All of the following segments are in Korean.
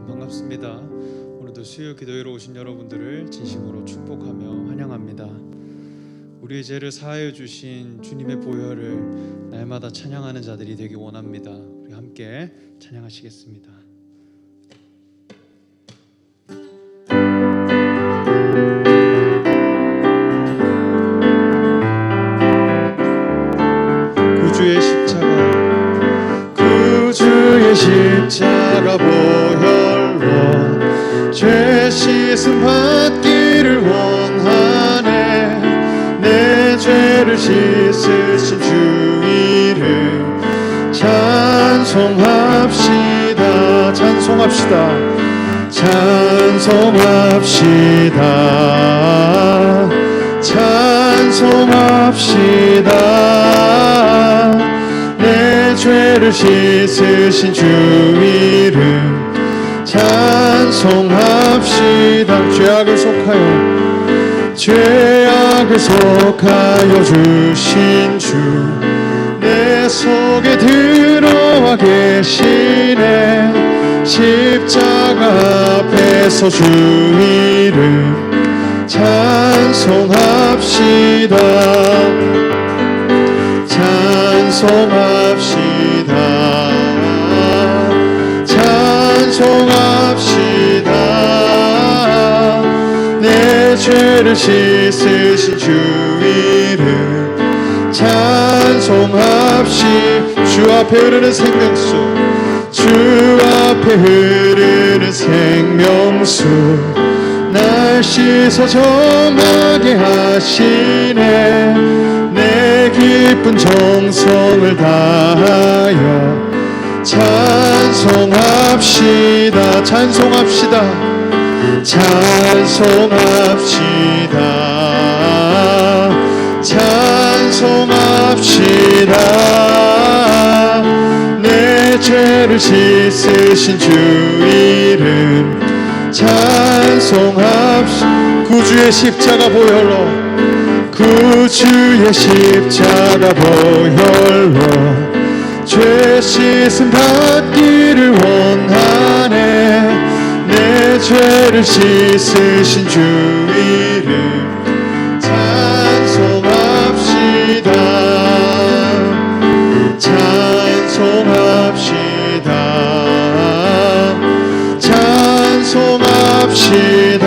반갑습니다. 오늘도 수요 기도회로 오신 여러분들을 진심으로 축복하며 환영합니다. 우리의 죄를 사하여 주신 주님의 보혈을 날마다 찬양하는 자들이 되기 원합니다. 우리 함께 찬양하시겠습니다. 구주의 십자가 보혈로 죄 씻음 받기를 원하네. 내 죄를 씻으신 주 이름 찬송합시다. 찬송합시다. 찬송합시다. 찬송합시다. 내 죄를 씻으신 주 이름 찬송합시다. 죄악을 속하여 주신 주 내 속에 들어와 계시네. 십자가 앞에서 주 이름 찬송합시다. 찬송합시다. 찬송합시다. 내 죄를 씻으신 주 이름 찬송합시다. 주 앞에 흐르는 생명수, 주 앞에 흐르는 생명수 날 씻어 정하게 하시네. 내 기쁜 정성을 다하여 찬송합시다. 찬송합시다. 찬송합시다. 찬송합시다. 내 죄를 씻으신 주 이름 찬송합시다. 구주의 십자가 보혈로, 구주의 십자가 보혈로 죄 씻음 받기를 원하네. 내 죄를 씻으신 주 이름 찬송합시다. 찬송합시다. 찬송합시다.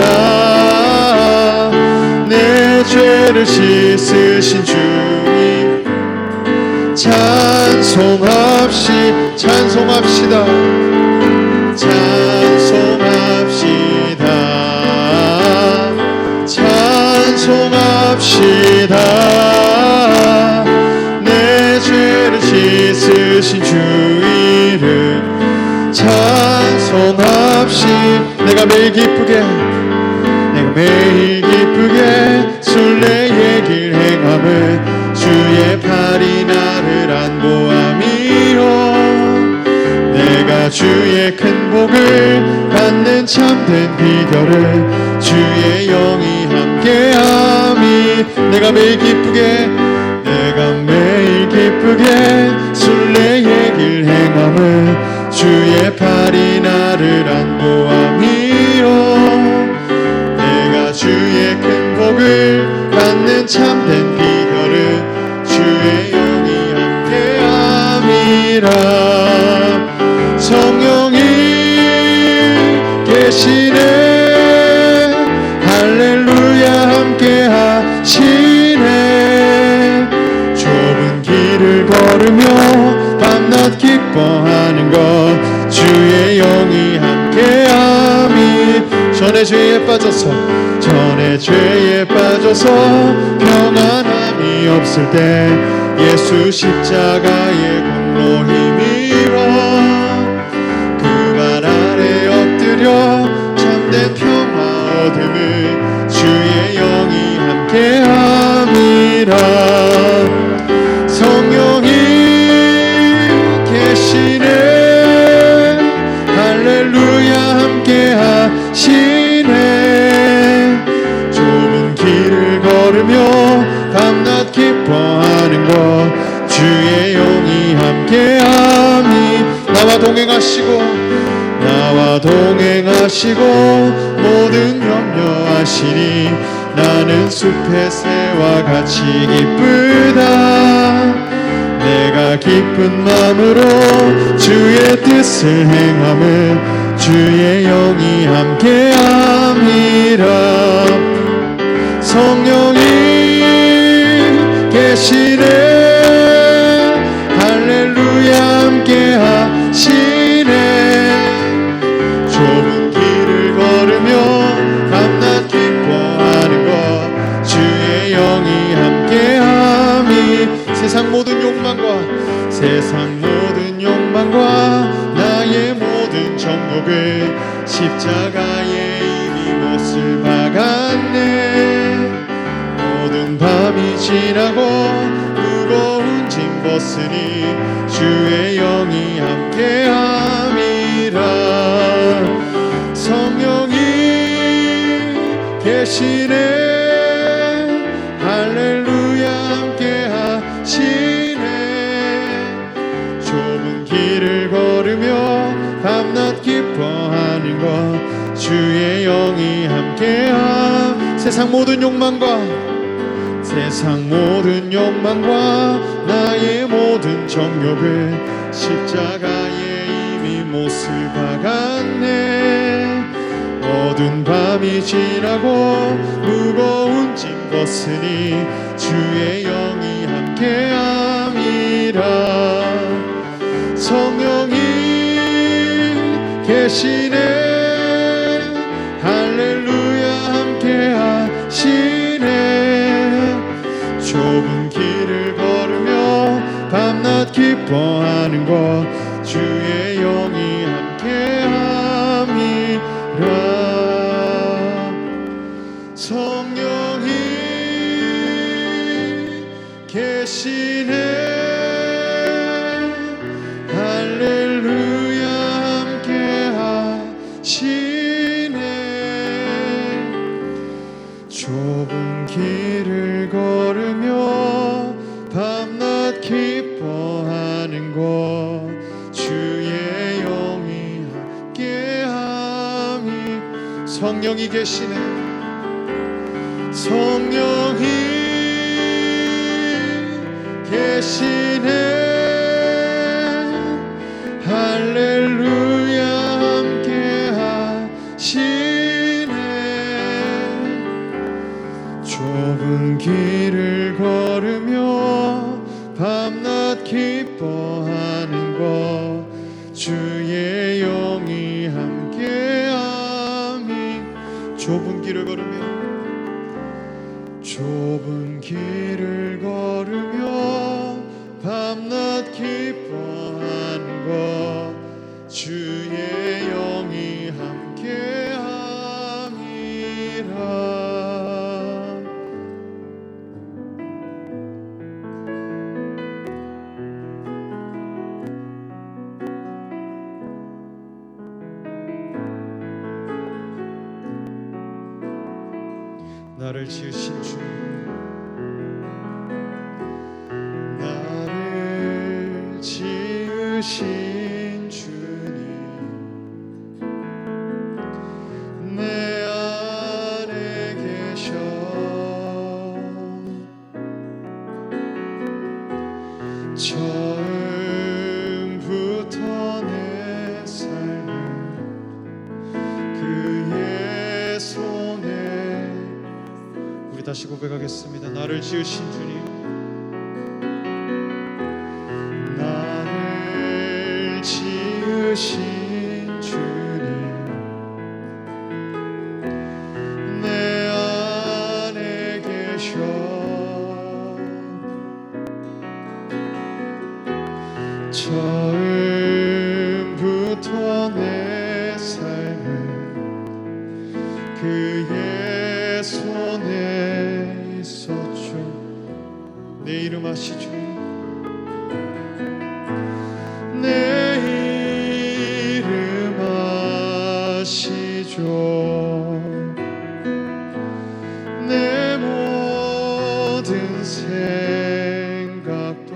내 죄를 씻으신 주 이름 찬송합시다. 찬송합시다. 찬송합시다. 찬송합시다. 내 죄를 씻으신 주 이름 찬송합시다. 내가 매일 기쁘게 순례의 길 행함을 주의 팔이 나를 안보함이요. 내가 주의 큰 복을 받는 참된 비결을 주의 영이 함께함이. 내가 매일 기쁘게 순례의 길 행함을 주의 팔이 나를 안보함이요. 내가 주의 큰 복을 받는 참된 비결을 주의 영이 함께함이라. 성령이 계시네. 할렐루야 함께하시네. 좁은 길을 걸으며 밤낮 기뻐하는 것 주의 영이 함께함이. 전의 죄에 빠져서 평안함이 없을 때 예수 십자가의 공로 힘입어 그 발 아래 엎드려 참된 평화 얻음을 주의 영이 함께함이라. 성령이 계시네. 할렐루야 함께하시네. 좁은 길을 걸으며 밤낮 기뻐하는 것 주의 영이 함께함이. 나와 동행하시고 나와 동행하시고 모든 염려하시니 나는 숲의 새와 같이 기쁘다. 내가 기쁜 마음으로 주의 뜻을 행함은 주의 영이 함께함이라. 성령이 계시네 할렐루야 함께하시네. 좁은 길을 걸으며 밤낮 기뻐하는 것 주의 영이 함께함이. 세상 모든 욕망과 나의 모든 정욕을 십자가에 이미 못을 박았네. 모든 밤이 지나고 무거운 짐 벗으니 주의 영이 함께함이라. 성령이 계시네 할렐루야 함께하시네. 좁은 길을 걸으며 밤낮 기뻐하는 것 주의 영이 함께함. 세상 모든 욕망과 나의 모든 정욕을 십자가에 이미 못을 박았네. 모든 밤이 지나고 무거운 짐 벗으니 주의 영이 함께함이라. 성령이 계시네 할렐루야 함께하시네. 좁은 길을 걸으며 밤낮 기뻐하는 것 주의 영이 함께함이라. 성령이 계시네 할렐루야 함께하시네. 좁은 길을 걸으며 밤낮 기뻐하는 것 주의 영이 함께함이. 성령이 계시네. 성령이 계시네 할렐루야 함께하시네. 좁은 길을 걸으며 밤낮 기뻐하는 것 주의 영이 함께함이. 좁은 길을 걸으며 밤낮 기뻐하는 것 주의 영이 함께함이라. 나를 지으신 주, 나를 지으신 주님, 내 안에 계셔. 처음부터 내 삶을 그의 손에. 우리 다시 고백하겠습니다. 나를 지으신 주님, 나를 지으신 주님, 내 안에 계셔. 처음부터 내 삶을 그의 손에 있었죠. 내 이름 아시죠? 내 이름 아시죠? 내 모든 생각도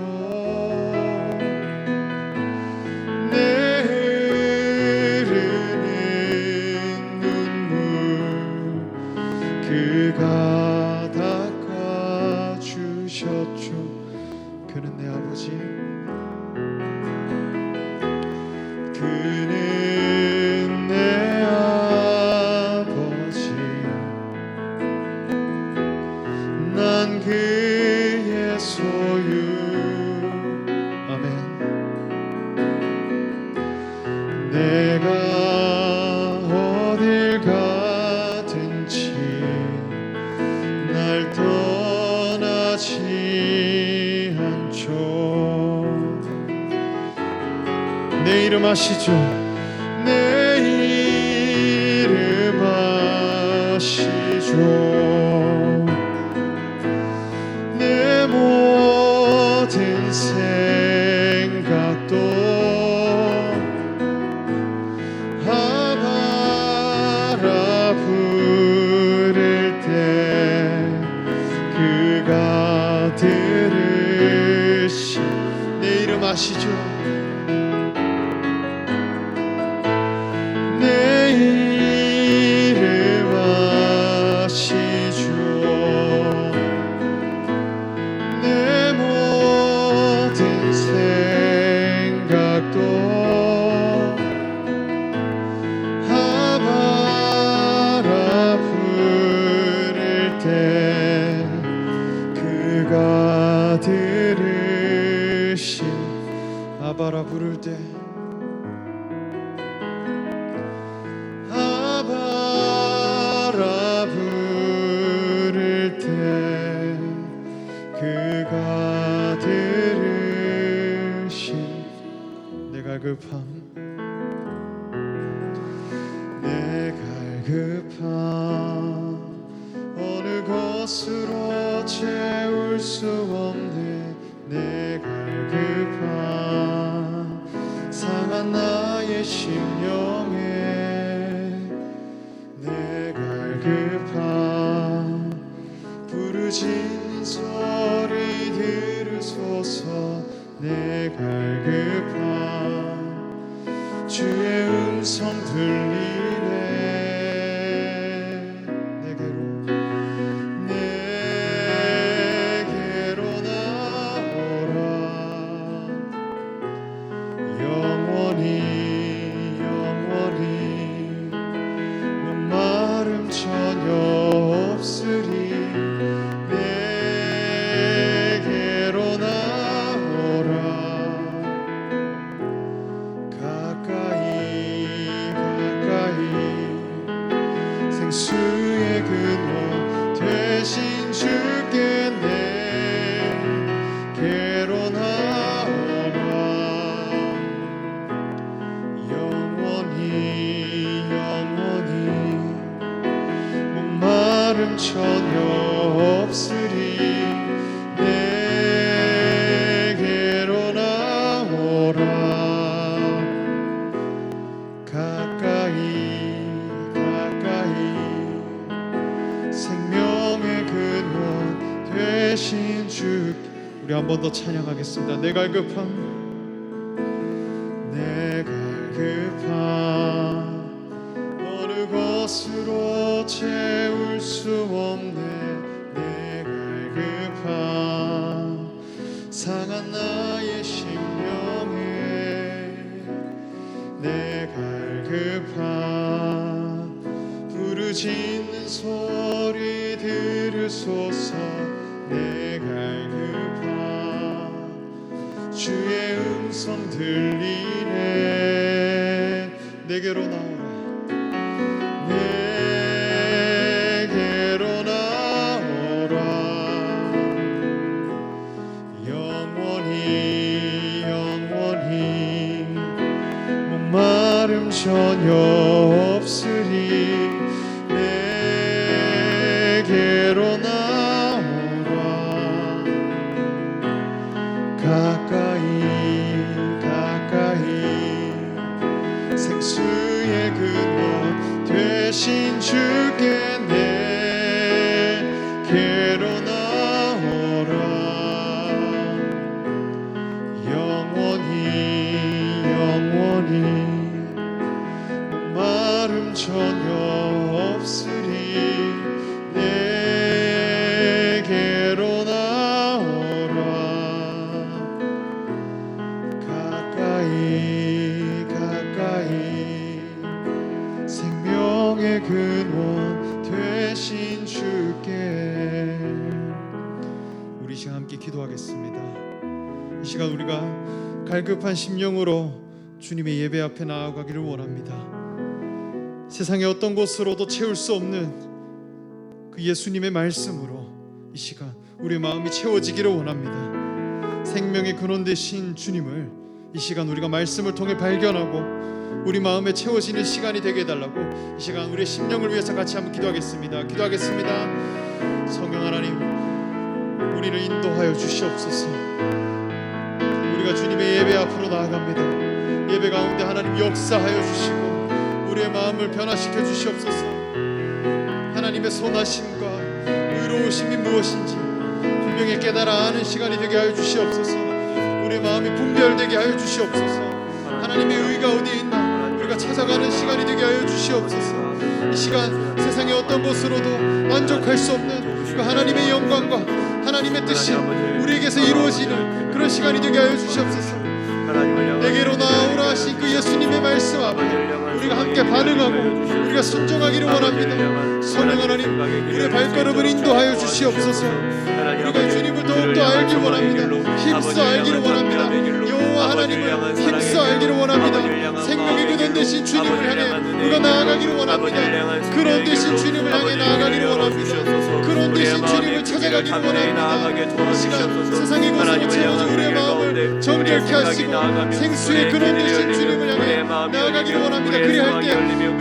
내 흐름 그는 내 아버지, 난 그의 소유. 아멘. 내가 어딜 가든지 날 떠나지 않죠. 내 이름 아시죠? 내 이름 아시죠? 내 모든 생각도 아바라 부를 때 그가 들으시. 내 이름 아시죠? 내 이름 아시죠? 내 모든 생각도 아바라 부를 때 그가 들으시. 아바라 부를 때 아바라 부를 때 그가 들으시. 내 갈급함, 내 갈급함 어느 것으로 채울 수 없네. 내 갈급함 상한 나의 심령에 내 갈급함 부르짖는 소리 들으소서. 내 갈급함 주의 음성 들리네. 내게로 나오라. 영원히 목마름 전혀 없으리. 내게로 나오라. 가까이 생수의 근원 되신 주께 내게로 나오라. 영원히 목마름 전혀 없으리. 내게로 나오라. 가까이 생명의 근원 되신 주. 우리 한 번 더 찬양하겠습니다. 내 갈급함, 내 갈급함 어느 것으로 채울 수 없네. 내 갈급함 상한 나의 심령에 내 갈급함 부르짖는 소리 들으소서. 내 갈급함 주의 음성 들리네. 내게로 나오라. 내게로 나오라. 영원히 목마름 전혀 없으리. 내게로 나오라. 가까이 생수의 근원 되신 주께 내게로 나오라. 영원히 목마름 전혀 없으리. 내게로 나오라. 가까이 생명의 근원 되신 주께 우리 시간 함께 기도하겠습니다. 이 시간 우리가 갈급한 심령으로 주님의 예배 앞에 나아가기를 원합니다. 세상의 어떤 곳으로도 채울 수 없는 그 예수님의 말씀으로 이 시간 우리의 마음이 채워지기를 원합니다. 생명의 근원 되신 주님을 이 시간 우리가 말씀을 통해 발견하고 우리 마음에 채워지는 시간이 되게 해달라고 이 시간 우리의 심령을 위해서 같이 한번 기도하겠습니다. 성령 하나님, 우리를 인도하여 주시옵소서. 우리가 주님의 예배 앞으로 나아갑니다. 예배 가운데 하나님 역사하여 주시고 우리의 마음을 변화시켜 주시옵소서. 하나님의 선하심과 의로우심이 무엇인지 분명히 깨달아 아는 시간이 되게 하여 주시옵소서. 우리의 마음이 분별되게 하여 주시옵소서. 하나님의 의가 어디에 있나 우리가 찾아가는 시간이 되게 하여 주시옵소서. 이 시간 세상의 어떤 곳으로도 만족할 수 없는 그 하나님의 영광과 하나님의 뜻이 우리에게서 이루어지는 그런 시간이 되게 하여 주시옵소서. 내게로 나오라 하신 그 예수님의 말씀 앞에 우리가 함께 반응하고 우리가 순종하기를 원합니다. 성령 하나님, 우리의 발걸음을 인도하여 주시옵소서. 우리가 주님을 더욱더 알기 원합니다. 힘써 알기를 원합니다. 여호와 하나님을 힘써 알기를 원합니다. 생명의 근원 되신 주님을 향해 우리가 나아가기를 원합니다. 근원 되신 주님을 향해 나아가기를 원합니다. 근원 되신 주님을 찾아가기를 원합니다. 이 시간 세상의 것으로 채워진 우리의 마음을 정결케 하시고 생수의 근원 되신 주님을 향해 나아가기를 원합니다. 그리할 때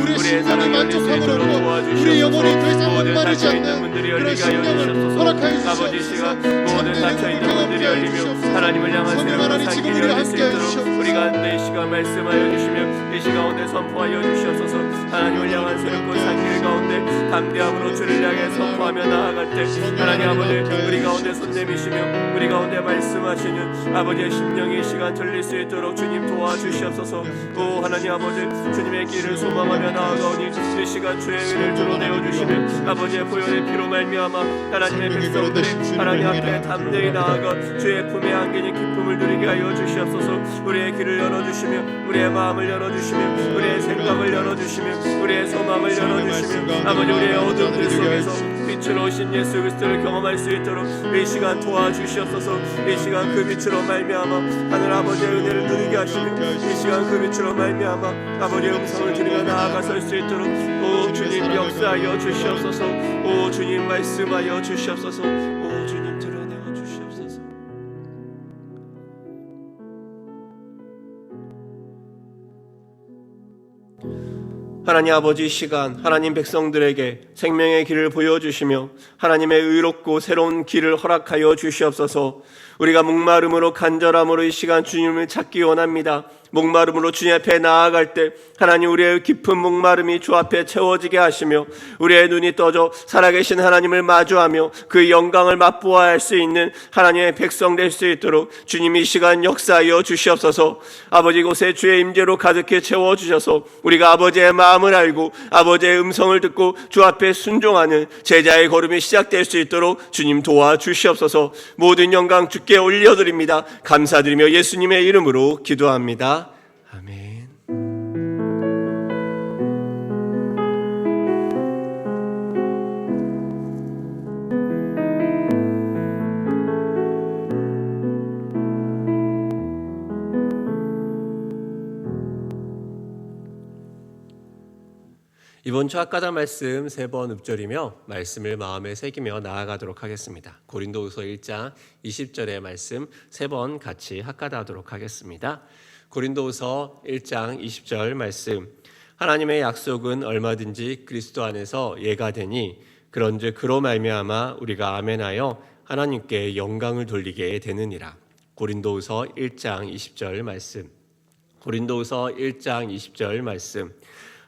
우리의 심령이 만족함을 얻고 우리 영혼이 더 이상 목마르지 않는 그런 심령을 허락하여 주시옵소서. 모든 닫혀있는 문들이 열리며 하나님을 향한 새로운 산길을 열릴 수 있도록 우리가 내 시간 말씀하여 주시며 이 시간 가운데 선포하여 주시옵소서. 하나님을 향한 새롭고 산길 가운데 담대함으로 주를 향해 선포하며 나아갈 때 하나님 아버지 우리 가운데 손 내미시며 우리 가운데 말씀하시는 아버지의 심령이 이 시간 들릴 수 있도록 주님 도와주시옵소서. 오 하나님 아버지 주님의 길을 소망하며 나아가오니 이 시간 주의 의를 드러내어 주시며 아버지의 보혈의 피로 말미암아 하나님의 백성들이 하나님 앞에 담대히 나아가 주의 품에 안기는 기쁨을 누리게 하여 주시옵소서. 우리의 길을 열어주시며 우리의 마음을 열어주시며 우리의 생각을 열어주시며 우리의 소망을 열어주시며 아버지 우리의 어둠들 속에서 빛으로 오신 예수 그리스도를 경험할 수 있도록 이 시간 도와주시옵소서. 이 시간 그 빛으로 말미암아 하늘 아버지의 은혜를 누리게 하시며 이 시간 그 빛으로 말미암아 아버지의 음성을 들으며 나아가설 수 있도록 오 주님 역사하여 주시옵소서. 오 주님 말씀하여 주시옵소서. 오 주님 드러내어 주시옵소서. 하나님 아버지 시간 하나님 백성들에게 생명의 길을 보여주시며 하나님의 의롭고 새로운 길을 허락하여 주시옵소서. 우리가 목마름으로 간절함으로 이 시간 주님을 찾기 원합니다. 목마름으로 주님 앞에 나아갈 때 하나님 우리의 깊은 목마름이 주 앞에 채워지게 하시며 우리의 눈이 떠져 살아계신 하나님을 마주하며 그 영광을 맛보아야 할 수 있는 하나님의 백성 될 수 있도록 주님 이 시간 역사하여 주시옵소서. 아버지 곳에 주의 임재로 가득히 채워주셔서 우리가 아버지의 마음을 알고 아버지의 음성을 듣고 주 앞에 순종하는 제자의 걸음이 시작될 수 있도록 주님 도와주시옵소서. 모든 영광 주께 올려드립니다. 감사드리며 예수님의 이름으로 기도합니다. 아멘. 이번 주 학가당 말씀 3번 읊조리며 말씀을 마음에 새기며 나아가도록 하겠습니다. 고린도후서 1장 20절의 말씀 3번 같이 학가다하도록 하겠습니다. 고린도후서 1장 20절 말씀. 하나님의 약속은 얼마든지 그리스도 안에서 예가 되니 그런즉 그로 말미암아 우리가 아멘하여 하나님께 영광을 돌리게 되느니라. 고린도후서 1장 20절 말씀. 고린도후서 1장 20절 말씀.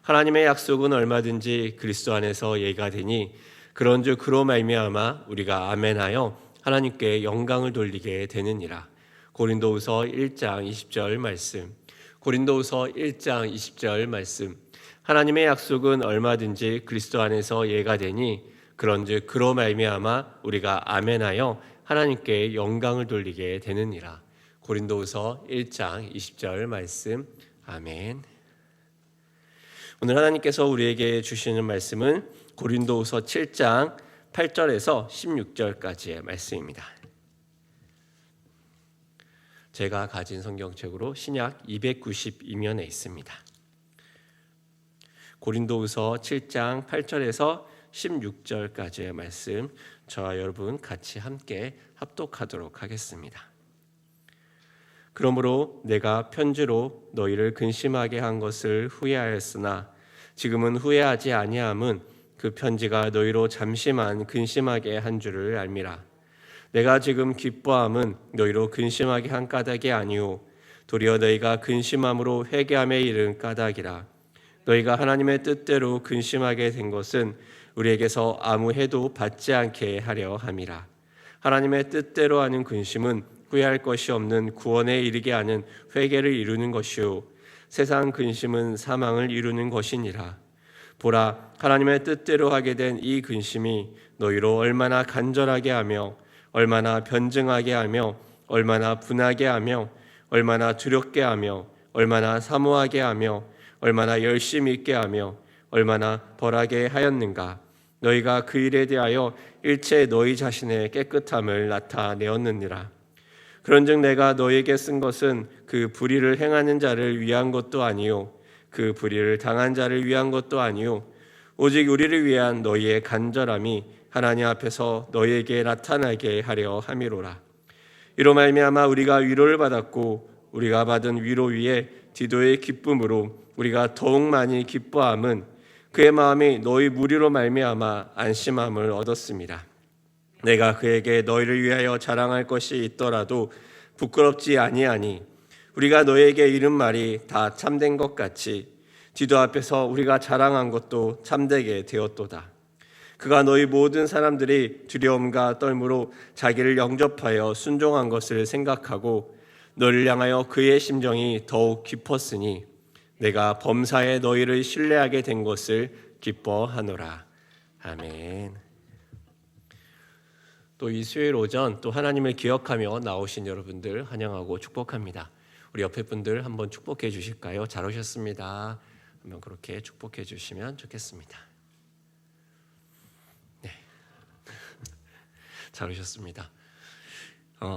하나님의 약속은 얼마든지 그리스도 안에서 예가 되니 그런즉 그로 말미암아 우리가 아멘하여 하나님께 영광을 돌리게 되느니라. 고린도후서 1장 20절 말씀. 고린도후서 1장 20절 말씀. 하나님의 약속은 얼마든지 그리스도 안에서 예가 되니 그런즉 그로 말미암아 우리가 아멘하여 하나님께 영광을 돌리게 되느니라. 고린도후서 1장 20절 말씀. 아멘. 오늘 하나님께서 우리에게 주시는 말씀은 고린도후서 7장 8절에서 16절까지의 말씀입니다. 제가 가진 성경책으로 신약 292면에 있습니다. 고린도후서 7장 8절에서 16절까지의 말씀, 저와 여러분 같이 함께 합독하도록 하겠습니다. 그러므로 내가 편지로 너희를 근심하게 한 것을 후회하였으나 지금은 후회하지 아니함은 그 편지가 너희로 잠시만 근심하게 한 줄을 알미라. 내가 지금 기뻐함은 너희로 근심하게 한 까닭이 아니오 도리어 너희가 근심함으로 회개함에 이른 까닭이라. 너희가 하나님의 뜻대로 근심하게 된 것은 우리에게서 아무 해도 받지 않게 하려 함이라. 하나님의 뜻대로 하는 근심은 후회할 것이 없는 구원에 이르게 하는 회개를 이루는 것이요 세상 근심은 사망을 이루는 것이니라. 보라, 하나님의 뜻대로 하게 된 이 근심이 너희로 얼마나 간절하게 하며 얼마나 변증하게 하며 얼마나 분하게 하며 얼마나 두렵게 하며 얼마나 사모하게 하며 얼마나 열심히 있게 하며 얼마나 벌하게 하였는가. 너희가 그 일에 대하여 일체 너희 자신의 깨끗함을 나타내었느니라. 그런즉 내가 너희에게 쓴 것은 그 불의를 행하는 자를 위한 것도 아니요 그 불의를 당한 자를 위한 것도 아니요 오직 우리를 위한 너희의 간절함이 하나님 앞에서 너희에게 나타나게 하려 함이로라. 이로 말미암아 우리가 위로를 받았고 우리가 받은 위로 위에 디도의 기쁨으로 우리가 더욱 많이 기뻐함은 그의 마음이 너희 무리로 말미암아 안심함을 얻었습니다. 내가 그에게 너희를 위하여 자랑할 것이 있더라도 부끄럽지 아니하니 우리가 너희에게 이른 말이 다 참된 것 같이 디도 앞에서 우리가 자랑한 것도 참되게 되었도다. 그가 너희 모든 사람들이 두려움과 떨므로 자기를 영접하여 순종한 것을 생각하고 너를 향하여 그의 심정이 더욱 깊었으니 내가 범사에 너희를 신뢰하게 된 것을 기뻐하노라. 아멘. 또 이 수요일 오전 또 하나님을 기억하며 나오신 여러분들 환영하고 축복합니다. 우리 옆에 분들 한번 축복해 주실까요? 잘 오셨습니다. 한번 그렇게 축복해 주시면 좋겠습니다. 네, 잘 오셨습니다.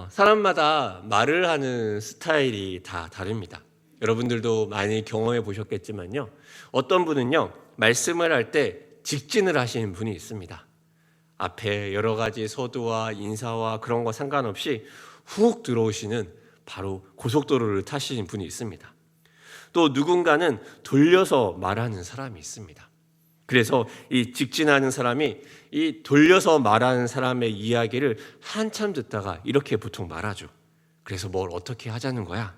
사람마다 말을 하는 스타일이 다 다릅니다. 여러분들도 많이 경험해 보셨겠지만요. 어떤 분은요, 말씀을 할 때 직진을 하시는 분이 있습니다. 앞에 여러 가지 서두와 인사와 그런 거 상관없이 훅 들어오시는 바로 고속도로를 타시는 분이 있습니다. 또 누군가는 돌려서 말하는 사람이 있습니다. 그래서 이 직진하는 사람이 이 돌려서 말하는 사람의 이야기를 한참 듣다가 이렇게 보통 말하죠. 그래서 뭘 어떻게 하자는 거야?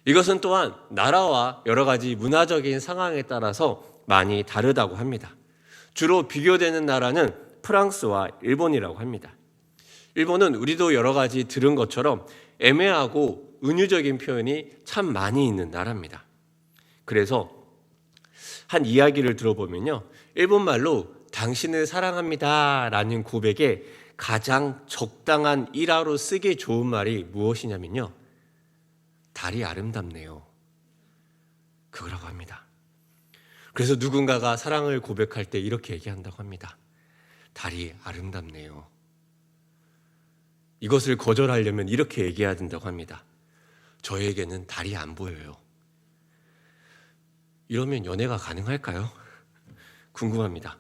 이것은 또한 나라와 여러 가지 문화적인 상황에 따라서 많이 다르다고 합니다. 주로 비교되는 나라는 프랑스와 일본이라고 합니다. 일본은 우리도 여러 가지 들은 것처럼 애매하고 은유적인 표현이 참 많이 있는 나라입니다. 그래서 한 이야기를 들어보면요, 일본말로 당신을 사랑합니다 라는 고백에 가장 적당한 일화로 쓰기 좋은 말이 무엇이냐면요, 달이 아름답네요, 그거라고 합니다. 그래서 누군가가 사랑을 고백할 때 이렇게 얘기한다고 합니다. 달이 아름답네요. 이것을 거절하려면 이렇게 얘기해야 된다고 합니다. 저에게는 달이 안 보여요. 이러면 연애가 가능할까요? 궁금합니다.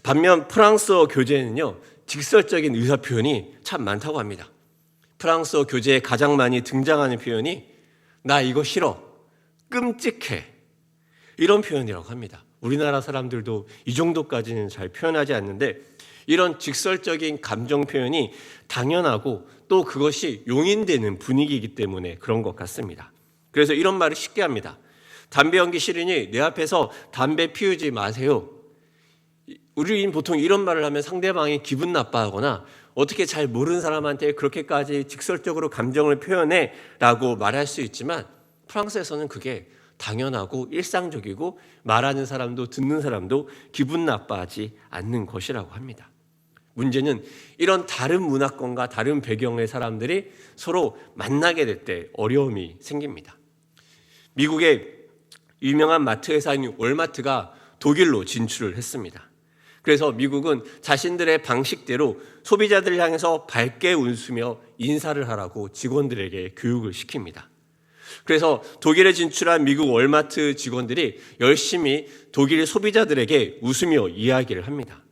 반면 프랑스어 교재에는요, 직설적인 의사 표현이 참 많다고 합니다. 프랑스어 교재에 가장 많이 등장하는 표현이 나 이거 싫어, 끔찍해, 이런 표현이라고 합니다. 우리나라 사람들도 이 정도까지는 잘 표현하지 않는데 이런 직설적인 감정 표현이 당연하고 또 그것이 용인되는 분위기이기 때문에 그런 것 같습니다. 그래서 이런 말을 쉽게 합니다. 담배 연기 싫으니 내 앞에서 담배 피우지 마세요. 우리는 보통 이런 말을 하면 상대방이 기분 나빠하거나 어떻게 잘 모르는 사람한테 그렇게까지 직설적으로 감정을 표현해 라고 말할 수 있지만 프랑스에서는 그게 당연하고 일상적이고 말하는 사람도 듣는 사람도 기분 나빠하지 않는 것이라고 합니다. 문제는 이런 다른 문화권과 다른 배경의 사람들이 서로 만나게 될 때 어려움이 생깁니다. 미국의 유명한 마트 회사인 월마트가 독일로 진출을 했습니다. 그래서 미국은 자신들의 방식대로 소비자들을 향해서 밝게 웃으며 인사를 하라고 직원들에게 교육을 시킵니다. 그래서 독일에 진출한 미국 월마트 직원들이 열심히 독일 소비자들에게 웃으며 이야기를 합니다.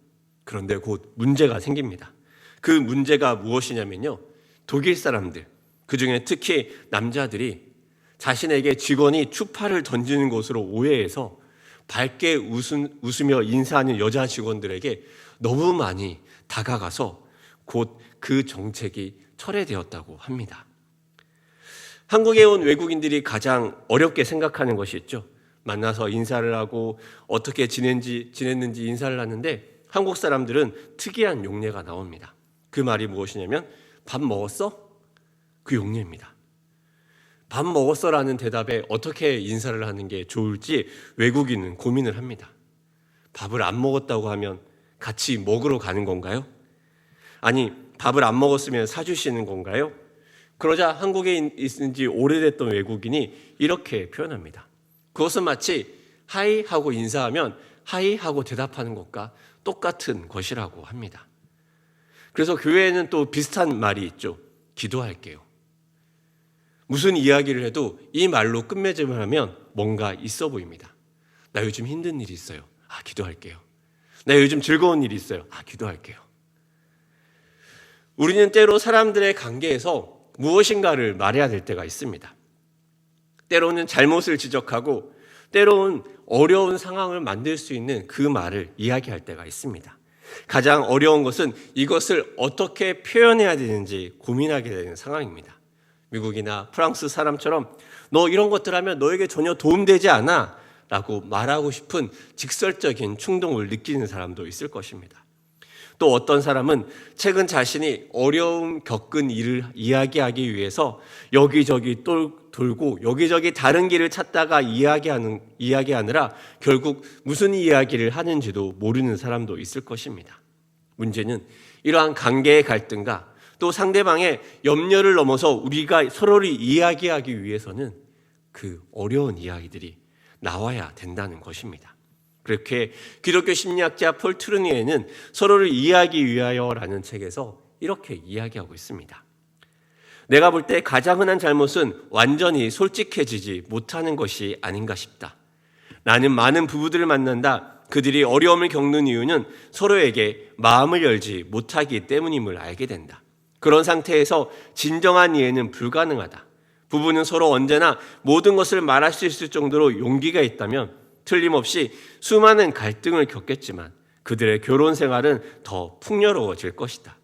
그런데 곧 문제가 생깁니다. 그 문제가 무엇이냐면요, 독일 사람들, 그중에 특히 남자들이 자신에게 직원이 추파를 던지는 것으로 오해해서 밝게 웃으며 인사하는 여자 직원들에게 너무 많이 다가가서 곧 그 정책이 철회되었다고 합니다. 한국에 온 외국인들이 가장 어렵게 생각하는 것이 있죠. 만나서 인사를 하고 어떻게 지냈는지 인사를 하는데 한국 사람들은 특이한 용례가 나옵니다. 그 말이 무엇이냐면 밥 먹었어? 그 용례입니다. 밥 먹었어라는 대답에 어떻게 인사를 하는 게 좋을지 외국인은 고민을 합니다. 밥을 안 먹었다고 하면 같이 먹으러 가는 건가요? 아니, 밥을 안 먹었으면 사주시는 건가요? 그러자 한국에 있은 지 오래됐던 외국인이 이렇게 표현합니다. 그것은 마치 하이 하고 인사하면 하이 하고 대답하는 것과 똑같은 것이라고 합니다. 그래서 교회에는 또 비슷한 말이 있죠. 기도할게요. 무슨 이야기를 해도 이 말로 끝맺음을 하면 뭔가 있어 보입니다. 나 요즘 힘든 일이 있어요. 기도할게요. 나 요즘 즐거운 일이 있어요. 기도할게요. 우리는 때로 사람들의 관계에서 무엇인가를 말해야 될 때가 있습니다. 때로는 잘못을 지적하고 때로는 어려운 상황을 만들 수 있는 그 말을 이야기할 때가 있습니다. 가장 어려운 것은 이것을 어떻게 표현해야 되는지 고민하게 되는 상황입니다. 미국이나 프랑스 사람처럼 너 이런 것들 하면 너에게 전혀 도움되지 않아 라고 말하고 싶은 직설적인 충동을 느끼는 사람도 있을 것입니다. 또 어떤 사람은 최근 자신이 어려움 겪은 일을 이야기하기 위해서 여기저기 돌고 여기저기 다른 길을 찾다가 이야기하느라 결국 무슨 이야기를 하는지도 모르는 사람도 있을 것입니다. 문제는 이러한 관계의 갈등과 또 상대방의 염려를 넘어서 우리가 서로를 이야기하기 위해서는 그 어려운 이야기들이 나와야 된다는 것입니다. 그렇게 기독교 심리학자 폴 트루니에는 서로를 이해하기 위하여라는 책에서 이렇게 이야기하고 있습니다. 내가 볼 때 가장 흔한 잘못은 완전히 솔직해지지 못하는 것이 아닌가 싶다. 나는 많은 부부들을 만난다. 그들이 어려움을 겪는 이유는 서로에게 마음을 열지 못하기 때문임을 알게 된다. 그런 상태에서 진정한 이해는 불가능하다. 부부는 서로 언제나 모든 것을 말할 수 있을 정도로 용기가 있다면 틀림없이 수많은 갈등을 겪겠지만 그들의 결혼 생활은 더 풍요로워질 것이다.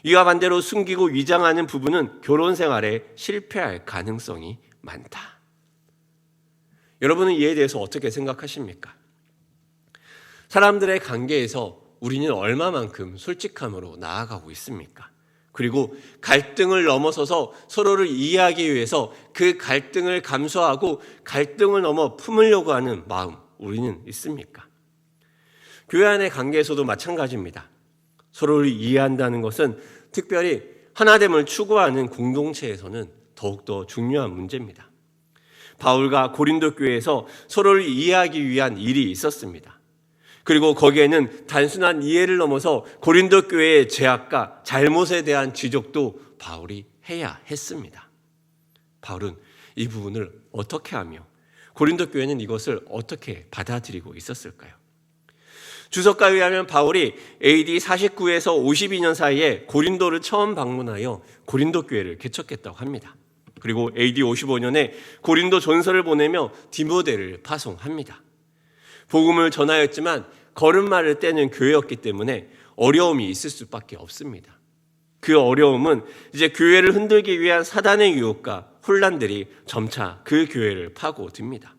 이와 반대로 숨기고 위장하는 부부는 결혼 생활에 실패할 가능성이 많다. 여러분은 이에 대해서 어떻게 생각하십니까? 사람들의 관계에서 우리는 얼마만큼 솔직함으로 나아가고 있습니까? 그리고 갈등을 넘어서서 서로를 이해하기 위해서 그 갈등을 감수하고 갈등을 넘어 품으려고 하는 마음, 우리는 있습니까? 교회 안의 관계에서도 마찬가지입니다. 서로를 이해한다는 것은 특별히 하나됨을 추구하는 공동체에서는 더욱더 중요한 문제입니다. 바울과 고린도 교회에서 서로를 이해하기 위한 일이 있었습니다. 그리고 거기에는 단순한 이해를 넘어서 고린도 교회의 죄악과 잘못에 대한 지적도 바울이 해야 했습니다. 바울은 이 부분을 어떻게 하며 고린도 교회는 이것을 어떻게 받아들이고 있었을까요? 주석가에 의하면 바울이 AD 49에서 52년 사이에 고린도를 처음 방문하여 고린도 교회를 개척했다고 합니다. 그리고 AD 55년에 고린도 전서를 보내며 디모데를 파송합니다. 복음을 전하였지만 걸음마를 떼는 교회였기 때문에 어려움이 있을 수밖에 없습니다. 그 어려움은 이제 교회를 흔들기 위한 사단의 유혹과 혼란들이 점차 그 교회를 파고듭니다.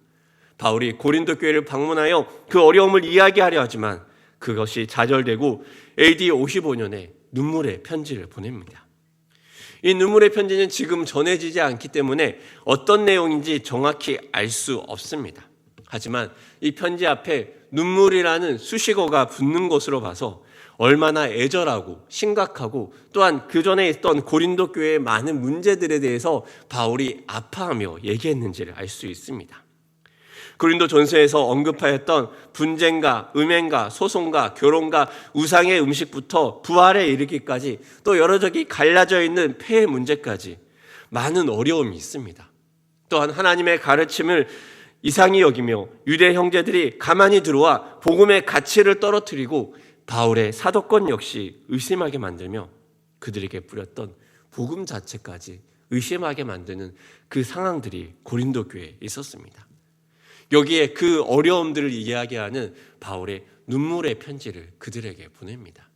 바울이 고린도 교회를 방문하여 그 어려움을 이야기하려 하지만 그것이 좌절되고 AD 55년에 눈물의 편지를 보냅니다. 이 눈물의 편지는 지금 전해지지 않기 때문에 어떤 내용인지 정확히 알 수 없습니다. 하지만 이 편지 앞에 눈물이라는 수식어가 붙는 것으로 봐서 얼마나 애절하고 심각하고 또한 그 전에 있던 고린도 교회의 많은 문제들에 대해서 바울이 아파하며 얘기했는지를 알 수 있습니다. 고린도 전서에서 언급하였던 분쟁과 음행과 소송과 결혼과 우상의 음식부터 부활에 이르기까지 또 여러 적이 갈라져 있는 폐의 문제까지 많은 어려움이 있습니다. 또한 하나님의 가르침을 이상히 여기며 유대 형제들이 가만히 들어와 복음의 가치를 떨어뜨리고 바울의 사도권 역시 의심하게 만들며 그들에게 뿌렸던 복음 자체까지 의심하게 만드는 그 상황들이 고린도 교회에 있었습니다. 여기에 그 어려움들을 이야기하는 바울의 눈물의 편지를 그들에게 보냅니다.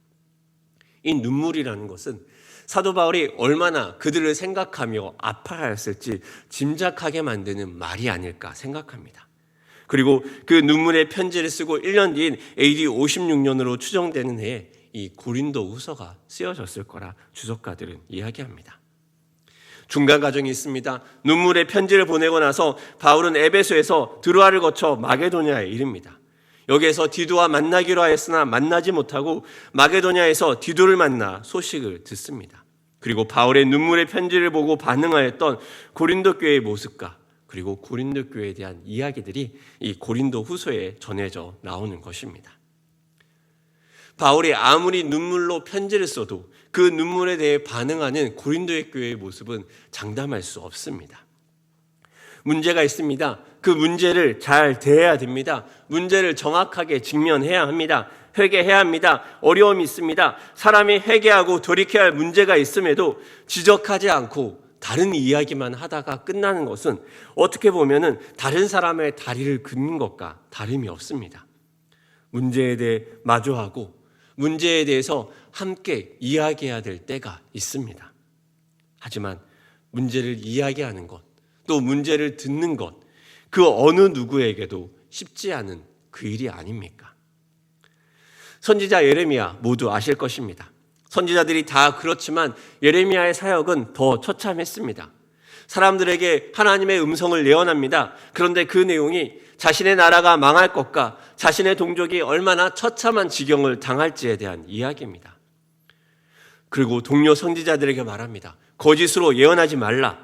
이 눈물이라는 것은 사도 바울이 얼마나 그들을 생각하며 아파하였을지 짐작하게 만드는 말이 아닐까 생각합니다. 그리고 그 눈물의 편지를 쓰고 1년 뒤인 AD 56년으로 추정되는 해에 이 고린도 후서가 쓰여졌을 거라 주석가들은 이야기합니다. 중간 과정이 있습니다. 눈물의 편지를 보내고 나서 바울은 에베소에서 드로아를 거쳐 마게도냐에 이릅니다. 여기에서 디도와 만나기로 하였으나 만나지 못하고 마게도냐에서 디도를 만나 소식을 듣습니다. 그리고 바울의 눈물의 편지를 보고 반응하였던 고린도 교회의 모습과 그리고 고린도 교회에 대한 이야기들이 이 고린도 후서에 전해져 나오는 것입니다. 바울이 아무리 눈물로 편지를 써도 그 눈물에 대해 반응하는 고린도의 교회의 모습은 장담할 수 없습니다. 문제가 있습니다. 그 문제를 잘 대해야 됩니다. 문제를 정확하게 직면해야 합니다. 회개해야 합니다. 어려움이 있습니다. 사람이 회개하고 돌이켜야 할 문제가 있음에도 지적하지 않고 다른 이야기만 하다가 끝나는 것은 어떻게 보면은 다른 사람의 다리를 긋는 것과 다름이 없습니다. 문제에 대해 마주하고 문제에 대해서 함께 이야기해야 될 때가 있습니다. 하지만 문제를 이야기하는 것, 또 문제를 듣는 것, 그 어느 누구에게도 쉽지 않은 그 일이 아닙니까? 선지자 예레미야 모두 아실 것입니다. 선지자들이 다 그렇지만 예레미야의 사역은 더 처참했습니다. 사람들에게 하나님의 음성을 예언합니다. 그런데 그 내용이 자신의 나라가 망할 것과 자신의 동족이 얼마나 처참한 지경을 당할지에 대한 이야기입니다. 그리고 동료 선지자들에게 말합니다. 거짓으로 예언하지 말라.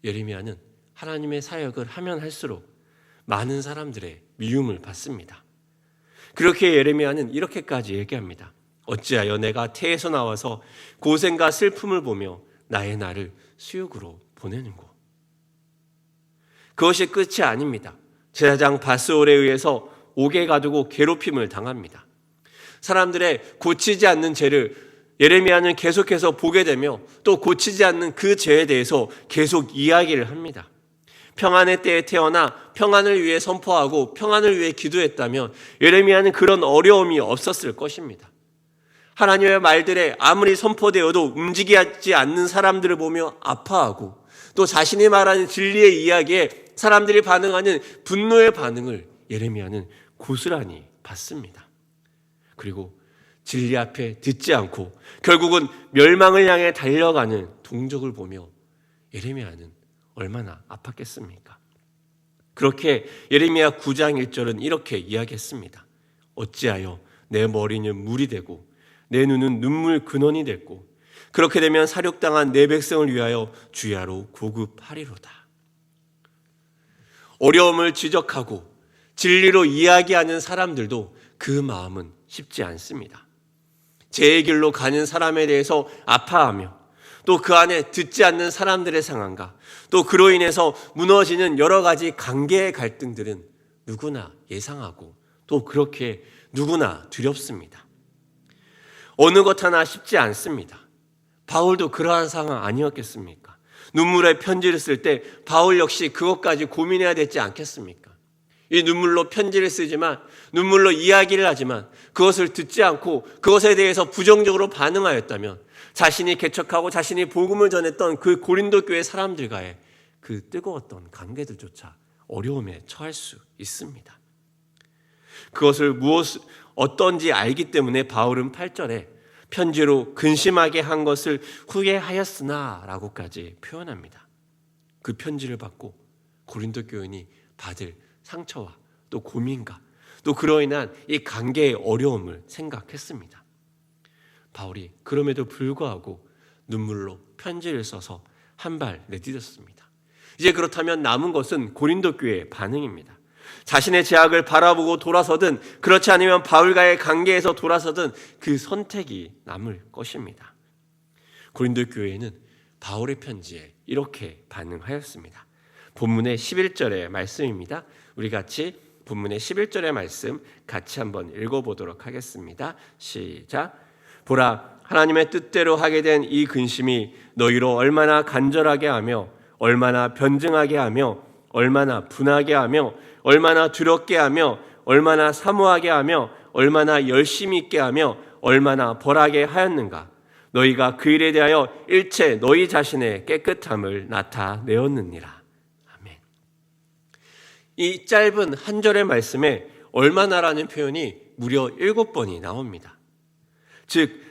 예레미야는 하나님의 사역을 하면 할수록 많은 사람들의 미움을 받습니다. 그렇게 예레미야는 이렇게까지 얘기합니다. 어찌하여 내가 태에서 나와서 고생과 슬픔을 보며 나의 날을 수욕으로 보내는고. 그것이 끝이 아닙니다. 제사장 바스올에 의해서 옥에 가두고 괴롭힘을 당합니다. 사람들의 고치지 않는 죄를 예레미야는 계속해서 보게 되며 또 고치지 않는 그 죄에 대해서 계속 이야기를 합니다. 평안의 때에 태어나 평안을 위해 선포하고 평안을 위해 기도했다면 예레미야는 그런 어려움이 없었을 것입니다. 하나님의 말들에 아무리 선포되어도 움직이지 않는 사람들을 보며 아파하고 또 자신이 말하는 진리의 이야기에 사람들이 반응하는 분노의 반응을 예레미야는 고스란히 받습니다. 그리고 진리 앞에 듣지 않고 결국은 멸망을 향해 달려가는 동족을 보며 예레미야는 얼마나 아팠겠습니까? 그렇게 예레미야 9장 1절은 이렇게 이야기했습니다. 어찌하여 내 머리는 물이 되고 내 눈은 눈물 근원이 됐고 그렇게 되면 사륙당한 내 백성을 위하여 주야로 고급하리로다. 어려움을 지적하고 진리로 이야기하는 사람들도 그 마음은 쉽지 않습니다. 죄의 길로 가는 사람에 대해서 아파하며 또 그 안에 듣지 않는 사람들의 상황과 또 그로 인해서 무너지는 여러 가지 관계의 갈등들은 누구나 예상하고 또 그렇게 누구나 두렵습니다. 어느 것 하나 쉽지 않습니다. 바울도 그러한 상황 아니었겠습니까? 눈물의 편지를 쓸 때 바울 역시 그것까지 고민해야 되지 않겠습니까? 이 눈물로 편지를 쓰지만 눈물로 이야기를 하지만 그것을 듣지 않고 그것에 대해서 부정적으로 반응하였다면 자신이 개척하고 자신이 복음을 전했던 그 고린도 교회 사람들과의 그 뜨거웠던 관계들조차 어려움에 처할 수 있습니다. 그것을 어떤지 알기 때문에 바울은 8절에 편지로 근심하게 한 것을 후회하였으나 라고까지 표현합니다. 그 편지를 받고 고린도 교인이 받을 상처와 또 고민과 또 그로 인한 이 관계의 어려움을 생각했습니다. 바울이 그럼에도 불구하고 눈물로 편지를 써서 한 발 내딛었습니다. 이제 그렇다면 남은 것은 고린도 교회의 반응입니다. 자신의 죄악을 바라보고 돌아서든 그렇지 않으면 바울과의 관계에서 돌아서든 그 선택이 남을 것입니다. 고린도 교회는 바울의 편지에 이렇게 반응하였습니다. 본문의 11절의 말씀입니다. 우리 같이 본문의 11절의 말씀 같이 한번 읽어보도록 하겠습니다. 시작. 보라, 하나님의 뜻대로 하게 된 이 근심이 너희로 얼마나 간절하게 하며 얼마나 변증하게 하며 얼마나 분하게 하며 얼마나 두렵게 하며 얼마나 사모하게 하며 얼마나 열심히 있게 하며 얼마나 벌하게 하였는가. 너희가 그 일에 대하여 일체 너희 자신의 깨끗함을 나타내었느니라. 아멘. 이 짧은 한 절의 말씀에 얼마나라는 표현이 무려 7번이 나옵니다. 즉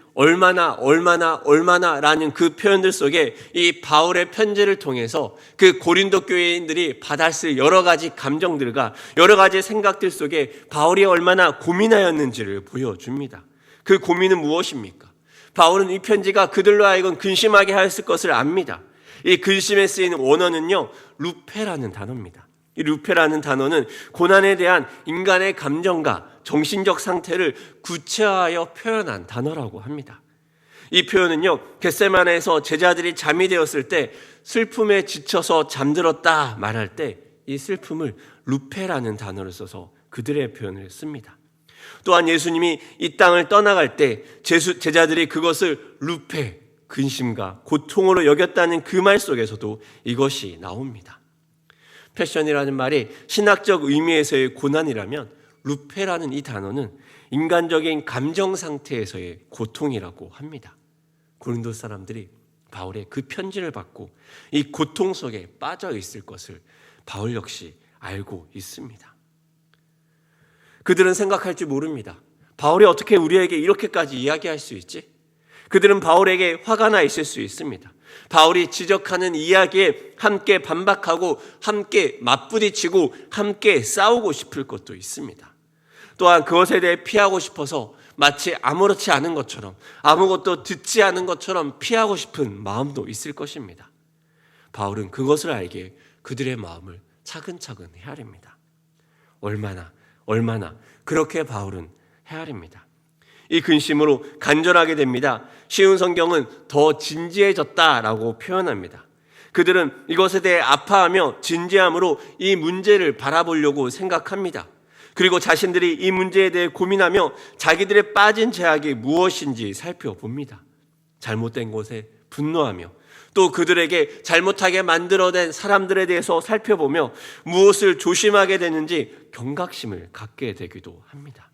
얼마나라는 그 표현들 속에 이 바울의 편지를 통해서 그 고린도 교회인들이 받았을 여러 가지 감정들과 여러 가지 생각들 속에 바울이 얼마나 고민하였는지를 보여줍니다. 그 고민은 무엇입니까? 바울은 이 편지가 그들로 하여금 근심하게 하였을 것을 압니다. 이 근심에 쓰이는 원어는요, 루페라는 단어입니다. 이 루페라는 단어는 고난에 대한 인간의 감정과 정신적 상태를 구체화하여 표현한 단어라고 합니다. 이 표현은요, 겟세마네에서 제자들이 잠이 되었을 때 슬픔에 지쳐서 잠들었다 말할 때 이 슬픔을 루페라는 단어를 써서 그들의 표현을 씁니다. 또한 예수님이 이 땅을 떠나갈 때 제자들이 그것을 루페, 근심과 고통으로 여겼다는 그 말 속에서도 이것이 나옵니다. 패션이라는 말이 신학적 의미에서의 고난이라면 루페라는 이 단어는 인간적인 감정 상태에서의 고통이라고 합니다. 고린도 사람들이 바울의 그 편지를 받고 이 고통 속에 빠져 있을 것을 바울 역시 알고 있습니다. 그들은 생각할 줄 모릅니다. 바울이 어떻게 우리에게 이렇게까지 이야기할 수 있지? 그들은 바울에게 화가 나 있을 수 있습니다. 바울이 지적하는 이야기에 함께 반박하고 함께 맞부딪히고 함께 싸우고 싶을 것도 있습니다. 또한 그것에 대해 피하고 싶어서 마치 아무렇지 않은 것처럼 아무것도 듣지 않은 것처럼 피하고 싶은 마음도 있을 것입니다. 바울은 그것을 알기에 그들의 마음을 차근차근 헤아립니다. 얼마나 그렇게 바울은 헤아립니다. 이 근심으로 간절하게 됩니다. 쉬운 성경은 더 진지해졌다라고 표현합니다. 그들은 이것에 대해 아파하며 진지함으로 이 문제를 바라보려고 생각합니다. 그리고 자신들이 이 문제에 대해 고민하며 자기들의 빠진 죄악이 무엇인지 살펴봅니다. 잘못된 것에 분노하며 또 그들에게 잘못하게 만들어낸 사람들에 대해서 살펴보며 무엇을 조심하게 되는지 경각심을 갖게 되기도 합니다.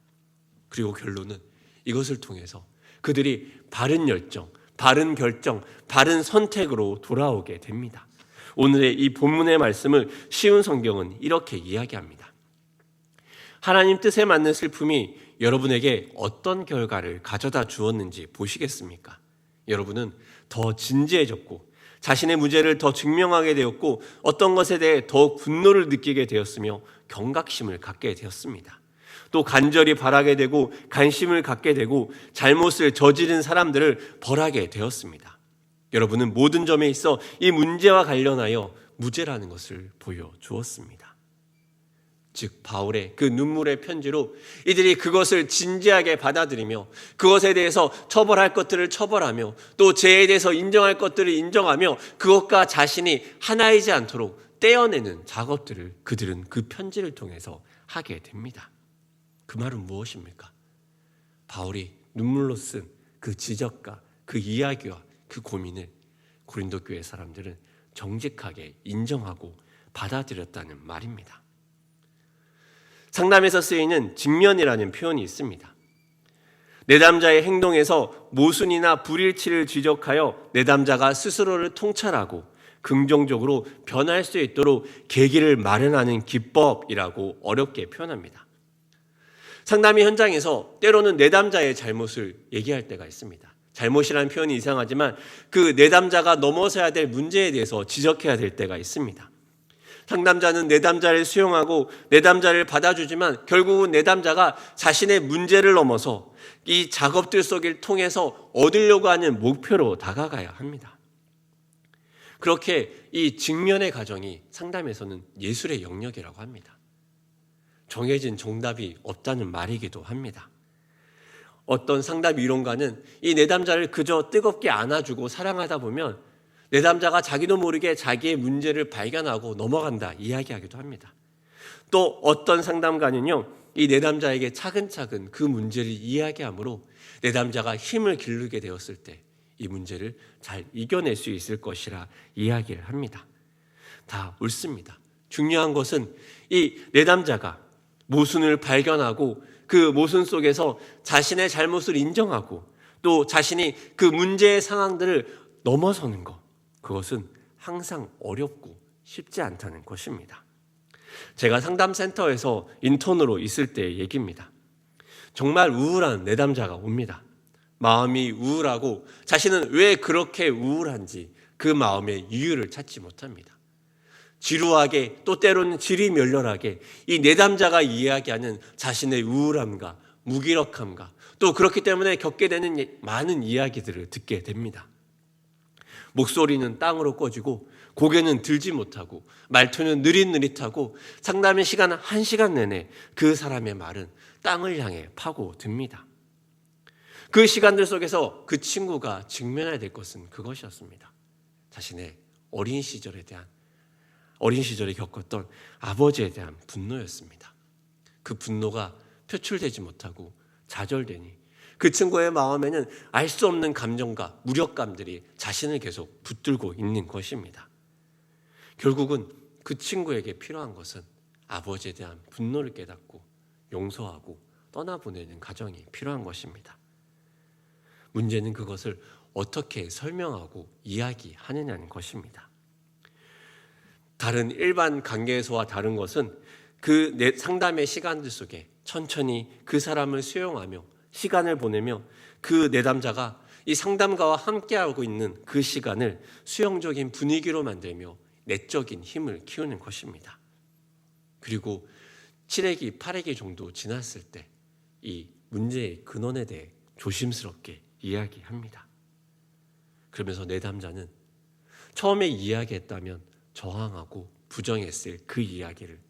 그리고 결론은 이것을 통해서 그들이 바른 열정, 바른 결정, 바른 선택으로 돌아오게 됩니다. 오늘의 이 본문의 말씀을 쉬운 성경은 이렇게 이야기합니다. 하나님 뜻에 맞는 슬픔이 여러분에게 어떤 결과를 가져다 주었는지 보시겠습니까? 여러분은 더 진지해졌고 자신의 무죄를 더 증명하게 되었고 어떤 것에 대해 더 분노를 느끼게 되었으며 경각심을 갖게 되었습니다. 또 간절히 바라게 되고 관심을 갖게 되고 잘못을 저지른 사람들을 벌하게 되었습니다. 여러분은 모든 점에 있어 이 문제와 관련하여 무죄라는 것을 보여주었습니다. 즉 바울의 그 눈물의 편지로 이들이 그것을 진지하게 받아들이며 그것에 대해서 처벌할 것들을 처벌하며 또 죄에 대해서 인정할 것들을 인정하며 그것과 자신이 하나이지 않도록 떼어내는 작업들을 그들은 그 편지를 통해서 하게 됩니다. 그 말은 무엇입니까? 바울이 눈물로 쓴 그 지적과 그 이야기와 그 고민을 고린도 교회 사람들은 정직하게 인정하고 받아들였다는 말입니다. 상담에서 쓰이는 직면이라는 표현이 있습니다. 내담자의 행동에서 모순이나 불일치를 지적하여 내담자가 스스로를 통찰하고 긍정적으로 변할 수 있도록 계기를 마련하는 기법이라고 어렵게 표현합니다. 상담의 현장에서 때로는 내담자의 잘못을 얘기할 때가 있습니다. 잘못이라는 표현이 이상하지만 그 내담자가 넘어서야 될 문제에 대해서 지적해야 될 때가 있습니다. 상담자는 내담자를 수용하고 내담자를 받아주지만 결국은 내담자가 자신의 문제를 넘어서 이 작업들 속을 통해서 얻으려고 하는 목표로 다가가야 합니다. 그렇게 이 직면의 과정이 상담에서는 예술의 영역이라고 합니다. 정해진 정답이 없다는 말이기도 합니다. 어떤 상담 이론가는 이 내담자를 그저 뜨겁게 안아주고 사랑하다 보면 내담자가 자기도 모르게 자기의 문제를 발견하고 넘어간다 이야기하기도 합니다. 또 어떤 상담가는요, 이 내담자에게 차근차근 그 문제를 이야기하므로 내담자가 힘을 기르게 되었을 때 이 문제를 잘 이겨낼 수 있을 것이라 이야기를 합니다. 다 옳습니다. 중요한 것은 이 내담자가 모순을 발견하고 그 모순 속에서 자신의 잘못을 인정하고 또 자신이 그 문제의 상황들을 넘어서는 것, 그것은 항상 어렵고 쉽지 않다는 것입니다. 제가 상담센터에서 인턴으로 있을 때의 얘기입니다. 정말 우울한 내담자가 옵니다. 마음이 우울하고 자신은 왜 그렇게 우울한지 그 마음의 이유를 찾지 못합니다. 지루하게 또 때로는 지리멸렬하게 이 내담자가 이야기하는 자신의 우울함과 무기력함과 또 그렇기 때문에 겪게 되는 많은 이야기들을 듣게 됩니다. 목소리는 땅으로 꺼지고 고개는 들지 못하고 말투는 느릿느릿하고 상담의 시간 1시간 내내 그 사람의 말은 땅을 향해 파고듭니다. 그 시간들 속에서 그 친구가 직면해야 될 것은 그것이었습니다. 자신의 어린 시절에 겪었던 아버지에 대한 분노였습니다. 그 분노가 표출되지 못하고 좌절되니 그 친구의 마음에는 알 수 없는 감정과 무력감들이 자신을 계속 붙들고 있는 것입니다. 결국은 그 친구에게 필요한 것은 아버지에 대한 분노를 깨닫고 용서하고 떠나보내는 과정이 필요한 것입니다. 문제는 그것을 어떻게 설명하고 이야기하느냐는 것입니다. 다른 일반 관계에서와 다른 것은 그 상담의 시간들 속에 천천히 그 사람을 수용하며 시간을 보내며 그 내담자가 이 상담가와 함께하고 있는 그 시간을 수용적인 분위기로 만들며 내적인 힘을 키우는 것입니다. 그리고 7회기, 8회기 정도 지났을 때 이 문제의 근원에 대해 조심스럽게 이야기합니다. 그러면서 내담자는 처음에 이야기했다면 저항하고 부정했을 그 이야기를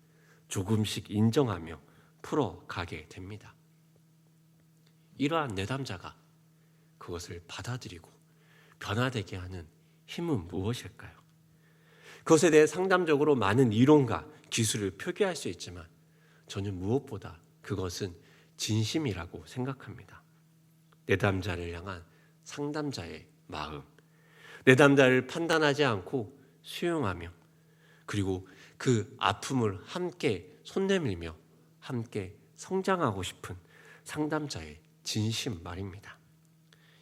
조금씩 인정하며 풀어가게 됩니다. 이러한 내담자가 그것을 받아들이고 변화되게 하는 힘은 무엇일까요? 그것에 대해 상담적으로 많은 이론과 기술을 표기할 수 있지만 저는 무엇보다 그것은 진심이라고 생각합니다. 내담자를 향한 상담자의 마음, 내담자를 판단하지 않고 수용하며 그리고 그 아픔을 함께 손 내밀며 함께 성장하고 싶은 상담자의 진심 말입니다.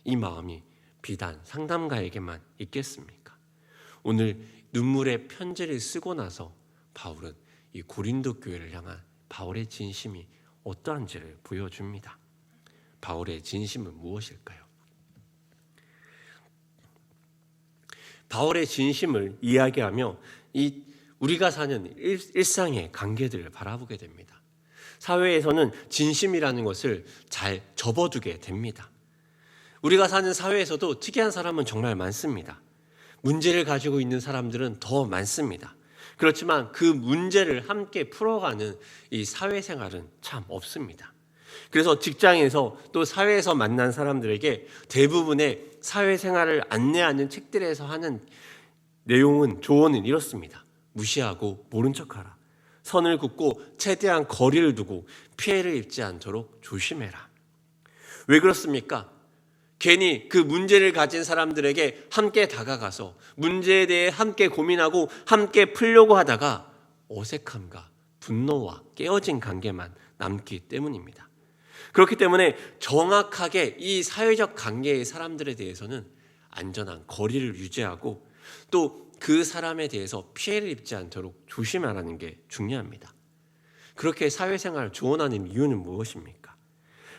이 마음이 비단 상담가에게만 있겠습니까? 오늘 눈물의 편지를 쓰고 나서 바울은 이 고린도 교회를 향한 바울의 진심이 어떠한지를 보여줍니다. 바울의 진심은 무엇일까요? 바울의 진심을 이야기하며 우리가 사는 일상의 관계들을 바라보게 됩니다. 사회에서는 진심이라는 것을 잘 접어두게 됩니다. 우리가 사는 사회에서도 특이한 사람은 정말 많습니다. 문제를 가지고 있는 사람들은 더 많습니다. 그렇지만 그 문제를 함께 풀어가는 이 사회생활은 참 없습니다. 그래서 직장에서 또 사회에서 만난 사람들에게 대부분의 사회생활을 안내하는 책들에서 하는 조언은 이렇습니다. 무시하고 모른 척하라. 선을 긋고 최대한 거리를 두고 피해를 입지 않도록 조심해라. 왜 그렇습니까? 괜히 그 문제를 가진 사람들에게 함께 다가가서 문제에 대해 함께 고민하고 함께 풀려고 하다가 어색함과 분노와 깨어진 관계만 남기 때문입니다. 그렇기 때문에 정확하게 이 사회적 관계의 사람들에 대해서는 안전한 거리를 유지하고 또 그 사람에 대해서 피해를 입지 않도록 조심하라는 게 중요합니다. 그렇게 사회생활을 조언하는 이유는 무엇입니까?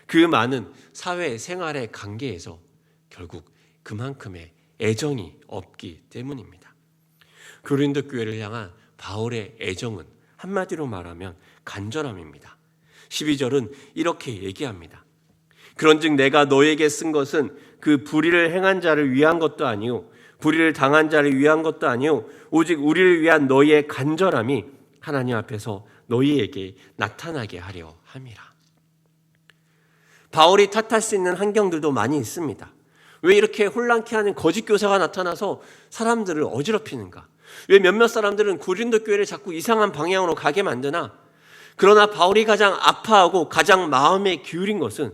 그 많은 사회생활의 관계에서 결국 그만큼의 애정이 없기 때문입니다. 고린도 교회를 향한 바울의 애정은 한마디로 말하면 간절함입니다. 12절은 이렇게 얘기합니다. 그런즉 내가 너에게 쓴 것은 그 불의를 행한 자를 위한 것도 아니요 불의를 당한 자를 위한 것도 아니요 오직 우리를 위한 너희의 간절함이 하나님 앞에서 너희에게 나타나게 하려 함이라. 바울이 탓할 수 있는 환경들도 많이 있습니다. 왜 이렇게 혼란케 하는 거짓 교사가 나타나서 사람들을 어지럽히는가? 왜 몇몇 사람들은 고린도 교회를 자꾸 이상한 방향으로 가게 만드나? 그러나 바울이 가장 아파하고 가장 마음에 기울인 것은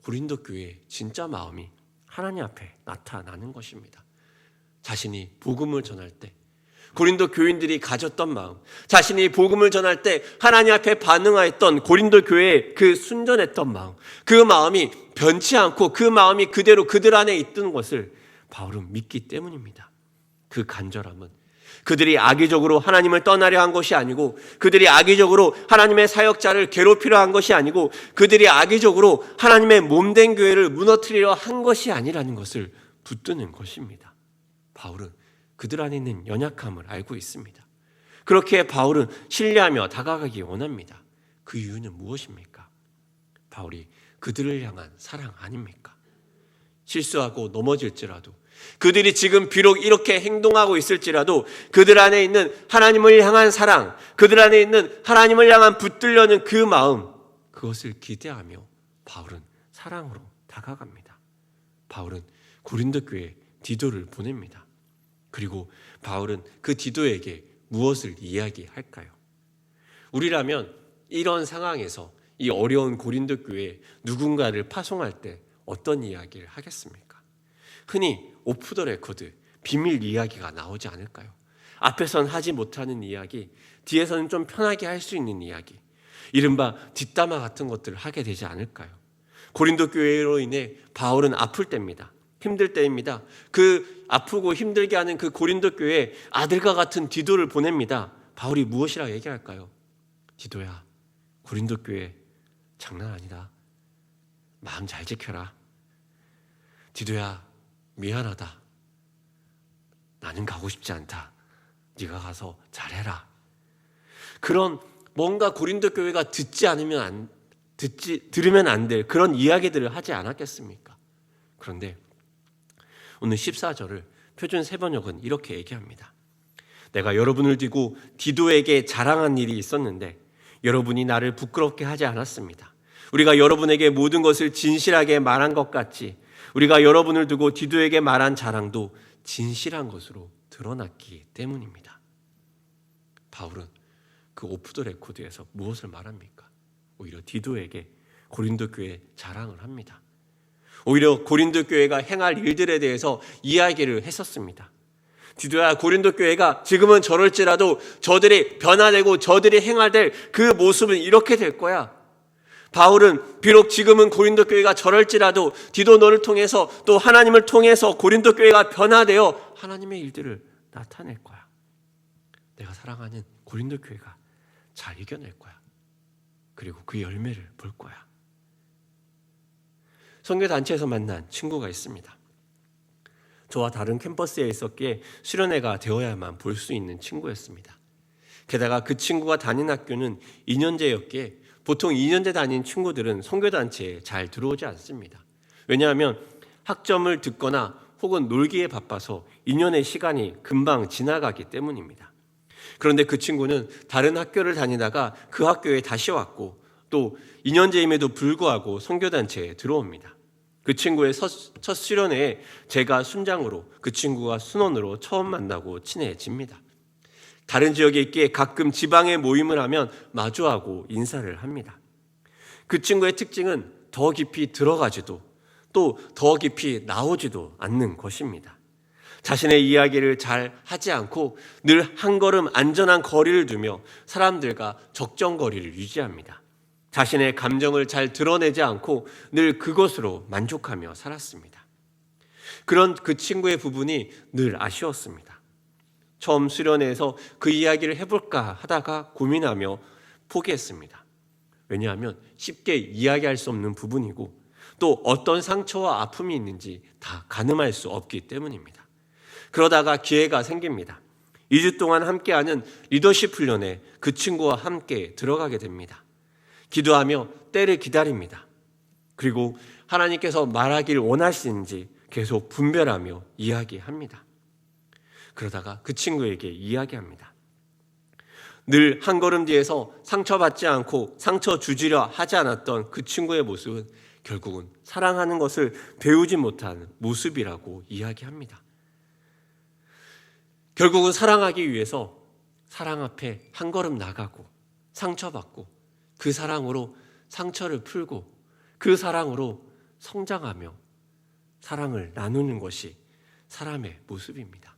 고린도 교회의 진짜 마음이 하나님 앞에 나타나는 것입니다. 자신이 복음을 전할 때 고린도 교인들이 가졌던 마음, 자신이 복음을 전할 때 하나님 앞에 반응하였던 고린도 교회의 그 순전했던 마음, 그 마음이 변치 않고 그 마음이 그대로 그들 안에 있던 것을 바울은 믿기 때문입니다. 그 간절함은 그들이 악의적으로 하나님을 떠나려 한 것이 아니고, 그들이 악의적으로 하나님의 사역자를 괴롭히려 한 것이 아니고, 그들이 악의적으로 하나님의 몸된 교회를 무너뜨리려 한 것이 아니라는 것을 붙드는 것입니다. 바울은 그들 안에 있는 연약함을 알고 있습니다. 그렇게 바울은 신뢰하며 다가가기 원합니다. 그 이유는 무엇입니까? 바울이 그들을 향한 사랑 아닙니까? 실수하고 넘어질지라도, 그들이 지금 비록 이렇게 행동하고 있을지라도 그들 안에 있는 하나님을 향한 사랑, 그들 안에 있는 하나님을 향한 붙들려는 그 마음, 그것을 기대하며 바울은 사랑으로 다가갑니다. 바울은 고린도 교회에 디도를 보냅니다. 그리고 바울은 그 디도에게 무엇을 이야기할까요? 우리라면 이런 상황에서 이 어려운 고린도 교회에 누군가를 파송할 때 어떤 이야기를 하겠습니까? 흔히 오프 더 레코드, 비밀 이야기가 나오지 않을까요? 앞에선 하지 못하는 이야기, 뒤에서는 좀 편하게 할 수 있는 이야기, 이른바 뒷담화 같은 것들을 하게 되지 않을까요? 고린도 교회로 인해 바울은 아플 때입니다. 힘들 때입니다. 그 아프고 힘들게 하는 그 고린도 교회에 아들과 같은 디도를 보냅니다. 바울이 무엇이라고 얘기할까요? 디도야, 고린도 교회 장난 아니다. 마음 잘 지켜라. 디도야, 미안하다. 나는 가고 싶지 않다. 네가 가서 잘해라. 그런 뭔가 고린도 교회가 들으면 안 될 그런 이야기들을 하지 않았겠습니까? 그런데 오늘 14절을 표준 세번역은 이렇게 얘기합니다. 내가 여러분을 두고 디도에게 자랑한 일이 있었는데 여러분이 나를 부끄럽게 하지 않았습니다. 우리가 여러분에게 모든 것을 진실하게 말한 것 같이 우리가 여러분을 두고 디도에게 말한 자랑도 진실한 것으로 드러났기 때문입니다. 바울은 그 오프 더 레코드에서 무엇을 말합니까? 오히려 디도에게 고린도 교회에 자랑을 합니다. 오히려 고린도 교회가 행할 일들에 대해서 이야기를 했었습니다. 디도야, 고린도 교회가 지금은 저럴지라도 저들이 변화되고 저들이 행할 그 모습은 이렇게 될 거야. 바울은 비록 지금은 고린도 교회가 저럴지라도 디도 너를 통해서 또 하나님을 통해서 고린도 교회가 변화되어 하나님의 일들을 나타낼 거야. 내가 사랑하는 고린도 교회가 잘 이겨낼 거야. 그리고 그 열매를 볼 거야. 선교단체에서 만난 친구가 있습니다. 저와 다른 캠퍼스에 있었기에 수련회가 되어야만 볼 수 있는 친구였습니다. 게다가 그 친구가 다닌 학교는 2년제였기에 보통 2년제 다닌 친구들은 선교단체에 잘 들어오지 않습니다. 왜냐하면 학점을 듣거나 혹은 놀기에 바빠서 2년의 시간이 금방 지나가기 때문입니다. 그런데 그 친구는 다른 학교를 다니다가 그 학교에 다시 왔고 또 2년제임에도 불구하고 선교단체에 들어옵니다. 그 친구의 첫 수련회에 제가 순장으로, 그 친구가 순원으로 처음 만나고 친해집니다. 다른 지역에 있기에 가끔 지방에 모임을 하면 마주하고 인사를 합니다. 그 친구의 특징은 더 깊이 들어가지도 또 더 깊이 나오지도 않는 것입니다. 자신의 이야기를 잘 하지 않고 늘 한 걸음 안전한 거리를 두며 사람들과 적정 거리를 유지합니다. 자신의 감정을 잘 드러내지 않고 늘 그것으로 만족하며 살았습니다. 그런 그 친구의 부분이 늘 아쉬웠습니다. 처음 수련회에서 그 이야기를 해볼까 하다가 고민하며 포기했습니다. 왜냐하면 쉽게 이야기할 수 없는 부분이고 또 어떤 상처와 아픔이 있는지 다 가늠할 수 없기 때문입니다. 그러다가 기회가 생깁니다. 2주 동안 함께하는 리더십 훈련에 그 친구와 함께 들어가게 됩니다. 기도하며 때를 기다립니다. 그리고 하나님께서 말하길 원하시는지 계속 분별하며 이야기합니다. 그러다가 그 친구에게 이야기합니다. 늘 한 걸음 뒤에서 상처받지 않고 상처 주지려 하지 않았던 그 친구의 모습은 결국은 사랑하는 것을 배우지 못한 모습이라고 이야기합니다. 결국은 사랑하기 위해서 사랑 앞에 한 걸음 나가고 상처받고 그 사랑으로 상처를 풀고 그 사랑으로 성장하며 사랑을 나누는 것이 사람의 모습입니다.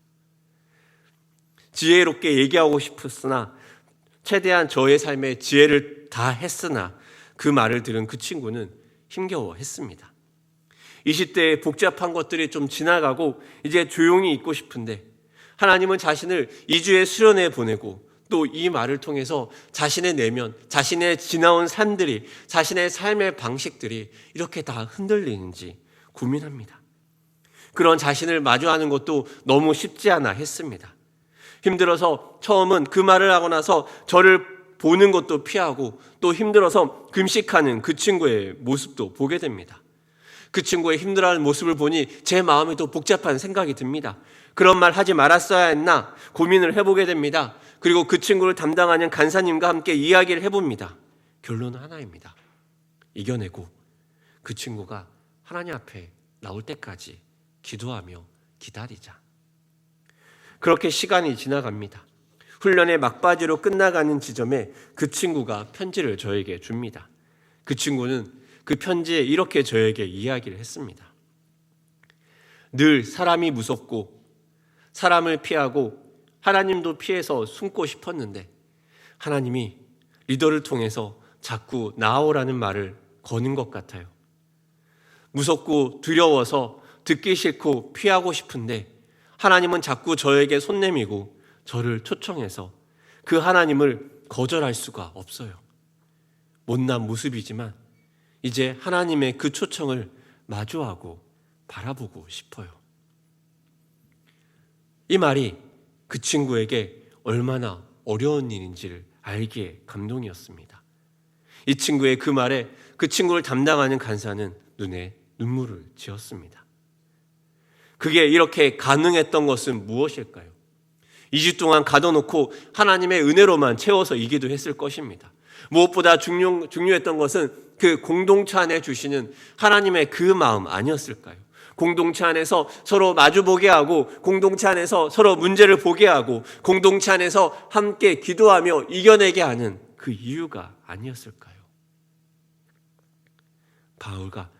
지혜롭게 얘기하고 싶었으나 최대한 저의 삶에 지혜를 다 했으나 그 말을 들은 그 친구는 힘겨워했습니다. 20대의 복잡한 것들이 좀 지나가고 이제 조용히 있고 싶은데 하나님은 자신을 2주의 수련회에 보내고 또 이 말을 통해서 자신의 내면, 자신의 지나온 삶들이, 자신의 삶의 방식들이 이렇게 다 흔들리는지 고민합니다. 그런 자신을 마주하는 것도 너무 쉽지 않아 했습니다. 힘들어서 처음은 그 말을 하고 나서 저를 보는 것도 피하고 또 힘들어서 금식하는 그 친구의 모습도 보게 됩니다. 그 친구의 힘들어하는 모습을 보니 제 마음이 또 복잡한 생각이 듭니다. 그런 말 하지 말았어야 했나 고민을 해보게 됩니다. 그리고 그 친구를 담당하는 간사님과 함께 이야기를 해봅니다. 결론은 하나입니다. 이겨내고 그 친구가 하나님 앞에 나올 때까지 기도하며 기다리자. 그렇게 시간이 지나갑니다. 훈련의 막바지로 끝나가는 지점에 그 친구가 편지를 저에게 줍니다. 그 친구는 그 편지에 이렇게 저에게 이야기를 했습니다. 늘 사람이 무섭고 사람을 피하고 하나님도 피해서 숨고 싶었는데 하나님이 리더를 통해서 자꾸 나오라는 말을 거는 것 같아요. 무섭고 두려워서 듣기 싫고 피하고 싶은데 하나님은 자꾸 저에게 손 내미고 저를 초청해서 그 하나님을 거절할 수가 없어요. 못난 모습이지만 이제 하나님의 그 초청을 마주하고 바라보고 싶어요. 이 말이 그 친구에게 얼마나 어려운 일인지를 알기에 감동이었습니다. 이 친구의 그 말에 그 친구를 담당하는 간사는 눈에 눈물을 지었습니다. 그게 이렇게 가능했던 것은 무엇일까요? 2주 동안 가둬놓고 하나님의 은혜로만 채워서 이기도 했을 것입니다. 무엇보다 중요했던 것은 그 공동체 안에 주시는 하나님의 그 마음 아니었을까요? 공동체 안에서 서로 마주보게 하고 공동체 안에서 서로 문제를 보게 하고 공동체 안에서 함께 기도하며 이겨내게 하는 그 이유가 아니었을까요? 바울과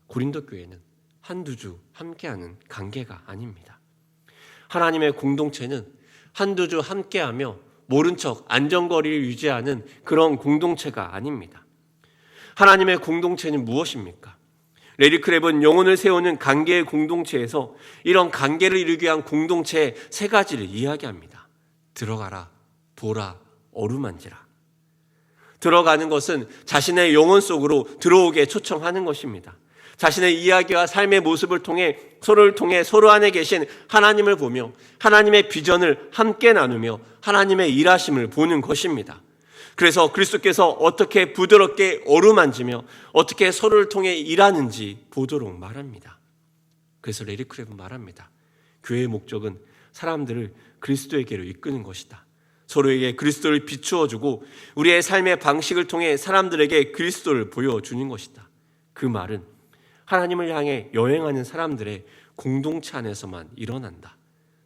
고린도 교회는 한두 주 함께하는 관계가 아닙니다. 하나님의 공동체는 한두 주 함께하며 모른 척 안전거리를 유지하는 그런 공동체가 아닙니다. 하나님의 공동체는 무엇입니까? 레리 크랩은 영혼을 세우는 관계의 공동체에서 이런 관계를 이루기 위한 공동체의 세 가지를 이야기합니다. 들어가라, 보라, 어루만지라. 들어가는 것은 자신의 영혼 속으로 들어오게 초청하는 것입니다. 자신의 이야기와 삶의 모습을 통해 서로를 통해 서로 안에 계신 하나님을 보며 하나님의 비전을 함께 나누며 하나님의 일하심을 보는 것입니다. 그래서 그리스도께서 어떻게 부드럽게 어루만지며 어떻게 서로를 통해 일하는지 보도록 말합니다. 그래서 레리 크랩은 말합니다. 교회의 목적은 사람들을 그리스도에게로 이끄는 것이다. 서로에게 그리스도를 비추어주고 우리의 삶의 방식을 통해 사람들에게 그리스도를 보여주는 것이다. 그 말은 하나님을 향해 여행하는 사람들의 공동체 안에서만 일어난다.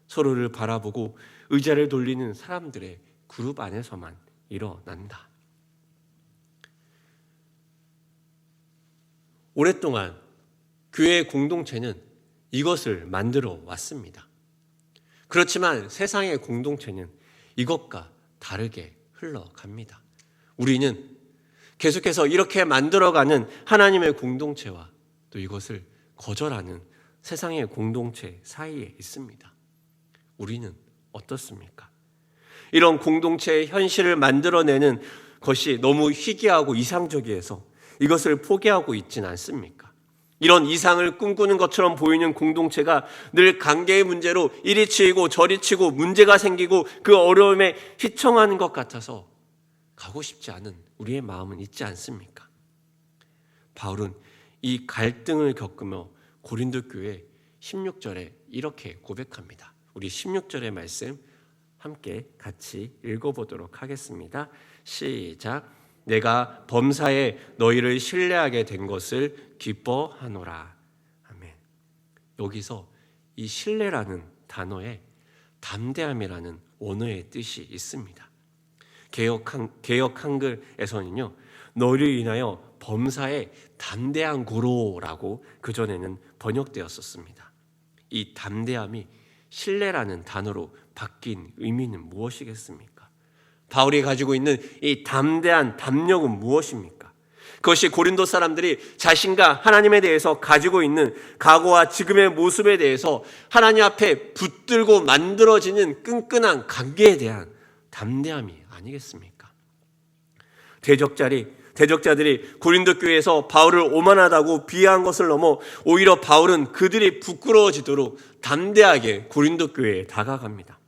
서로를 바라보고 의자를 돌리는 사람들의 그룹 안에서만 일어난다. 오랫동안 교회의 공동체는 이것을 만들어 왔습니다. 그렇지만 세상의 공동체는 이것과 다르게 흘러갑니다. 우리는 계속해서 이렇게 만들어가는 하나님의 공동체와 또 이것을 거절하는 세상의 공동체 사이에 있습니다. 우리는 어떻습니까? 이런 공동체의 현실을 만들어내는 것이 너무 희귀하고 이상적이어서 이것을 포기하고 있지는 않습니까? 이런 이상을 꿈꾸는 것처럼 보이는 공동체가 늘 관계의 문제로 이리 치이고 저리 치고 문제가 생기고 그 어려움에 휘청하는 것 같아서 가고 싶지 않은 우리의 마음은 있지 않습니까? 바울은 이 갈등을 겪으며 고린도 교회 16절에 이렇게 고백합니다. 우리 16절의 말씀 함께 같이 읽어보도록 하겠습니다. 시작. 내가 범사에 너희를 신뢰하게 된 것을 기뻐하노라. 아멘. 여기서 이 신뢰라는 단어에 담대함이라는 원어의 뜻이 있습니다. 개역 한글에서는요, 너희를 인하여 범사에 담대한 고로라고 그전에는 번역되었었습니다. 이 담대함이 신뢰라는 단어로 바뀐 의미는 무엇이겠습니까? 바울이 가지고 있는 이 담대한 담력은 무엇입니까? 그것이 고린도 사람들이 자신과 하나님에 대해서 가지고 있는 각오와 지금의 모습에 대해서 하나님 앞에 붙들고 만들어지는 끈끈한 관계에 대한 담대함이 아니겠습니까? 대적자들이 고린도 교회에서 바울을 오만하다고 비하한 것을 넘어 오히려 바울은 그들이 부끄러워지도록 담대하게 고린도 교회에 다가갑니다.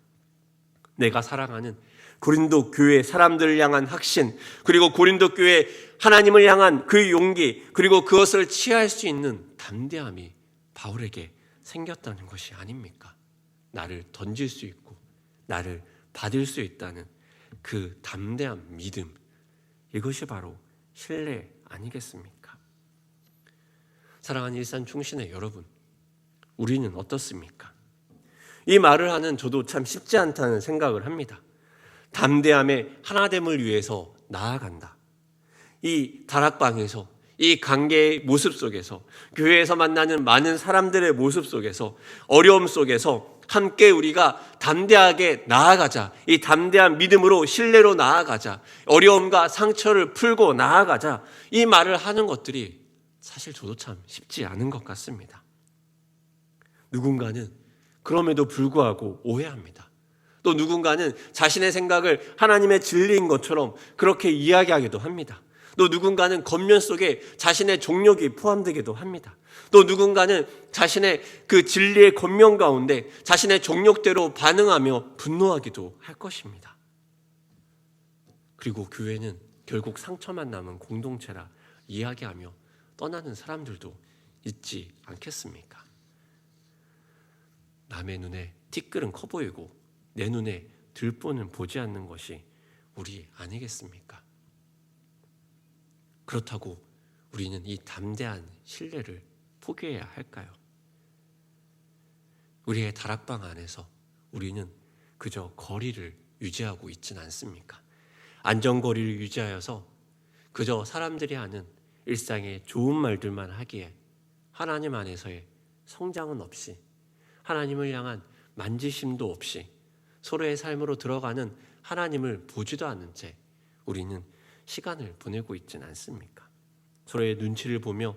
내가 사랑하는 고린도 교회 사람들을 향한 확신, 그리고 고린도 교회 하나님을 향한 그 용기, 그리고 그것을 취할 수 있는 담대함이 바울에게 생겼다는 것이 아닙니까? 나를 던질 수 있고 나를 받을 수 있다는 그 담대한 믿음, 이것이 바로 신뢰 아니겠습니까? 사랑하는 일산 충신의 여러분, 우리는 어떻습니까? 이 말을 하는 저도 참 쉽지 않다는 생각을 합니다. 담대함의 하나됨을 위해서 나아간다. 이 다락방에서, 이 관계의 모습 속에서, 교회에서 만나는 많은 사람들의 모습 속에서, 어려움 속에서 함께 우리가 담대하게 나아가자. 이 담대한 믿음으로 신뢰로 나아가자. 어려움과 상처를 풀고 나아가자. 이 말을 하는 것들이 사실 저도 참 쉽지 않은 것 같습니다. 누군가는 그럼에도 불구하고 오해합니다. 또 누군가는 자신의 생각을 하나님의 진리인 것처럼 그렇게 이야기하기도 합니다. 또 누군가는 겉면 속에 자신의 종력이 포함되기도 합니다. 또 누군가는 자신의 그 진리의 겉면 가운데 자신의 종력대로 반응하며 분노하기도 할 것입니다. 그리고 교회는 결국 상처만 남은 공동체라 이야기하며 떠나는 사람들도 있지 않겠습니까? 남의 눈에 티끌은 커 보이고 내 눈에 들보는 보지 않는 것이 우리 아니겠습니까? 그렇다고 우리는 이 담대한 신뢰를 포기해야 할까요? 우리의 다락방 안에서 우리는 그저 거리를 유지하고 있지는 않습니까? 안전거리를 유지하여서 그저 사람들이 하는 일상의 좋은 말들만 하기에 하나님 안에서의 성장은 없이, 하나님을 향한 만지심도 없이 서로의 삶으로 들어가는 하나님을 보지도 않은 채 우리는 시간을 보내고 있지는 않습니까? 서로의 눈치를 보며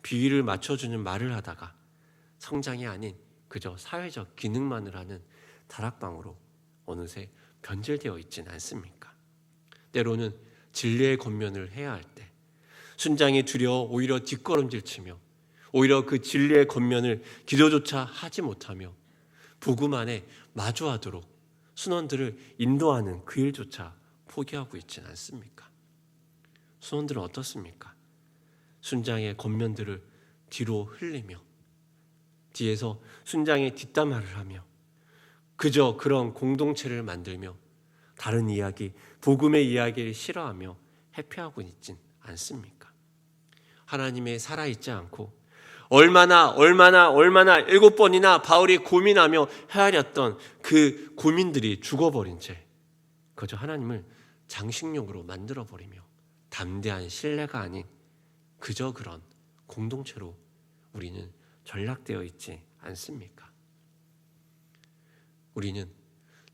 비위를 맞춰주는 말을 하다가 성장이 아닌 그저 사회적 기능만을 하는 다락방으로 어느새 변질되어 있지는 않습니까? 때로는 진리의 겉면을 해야 할 때 순장이 두려워 오히려 뒷걸음질 치며 오히려 그 진리의 겉면을 기도조차 하지 못하며 복음 안에 마주하도록 순원들을 인도하는 그 일조차 포기하고 있지는 않습니까? 순원들은 어떻습니까? 순장의 겉면들을 뒤로 흘리며 뒤에서 순장의 뒷담화를 하며 그저 그런 공동체를 만들며 다른 이야기, 복음의 이야기를 싫어하며 회피하고 있진 않습니까? 하나님의 살아있지 않고 얼마나 7번이나 바울이 고민하며 헤아렸던 그 고민들이 죽어버린 채 그저 하나님을 장식용으로 만들어버리며 담대한 신뢰가 아닌 그저 그런 공동체로 우리는 전락되어 있지 않습니까? 우리는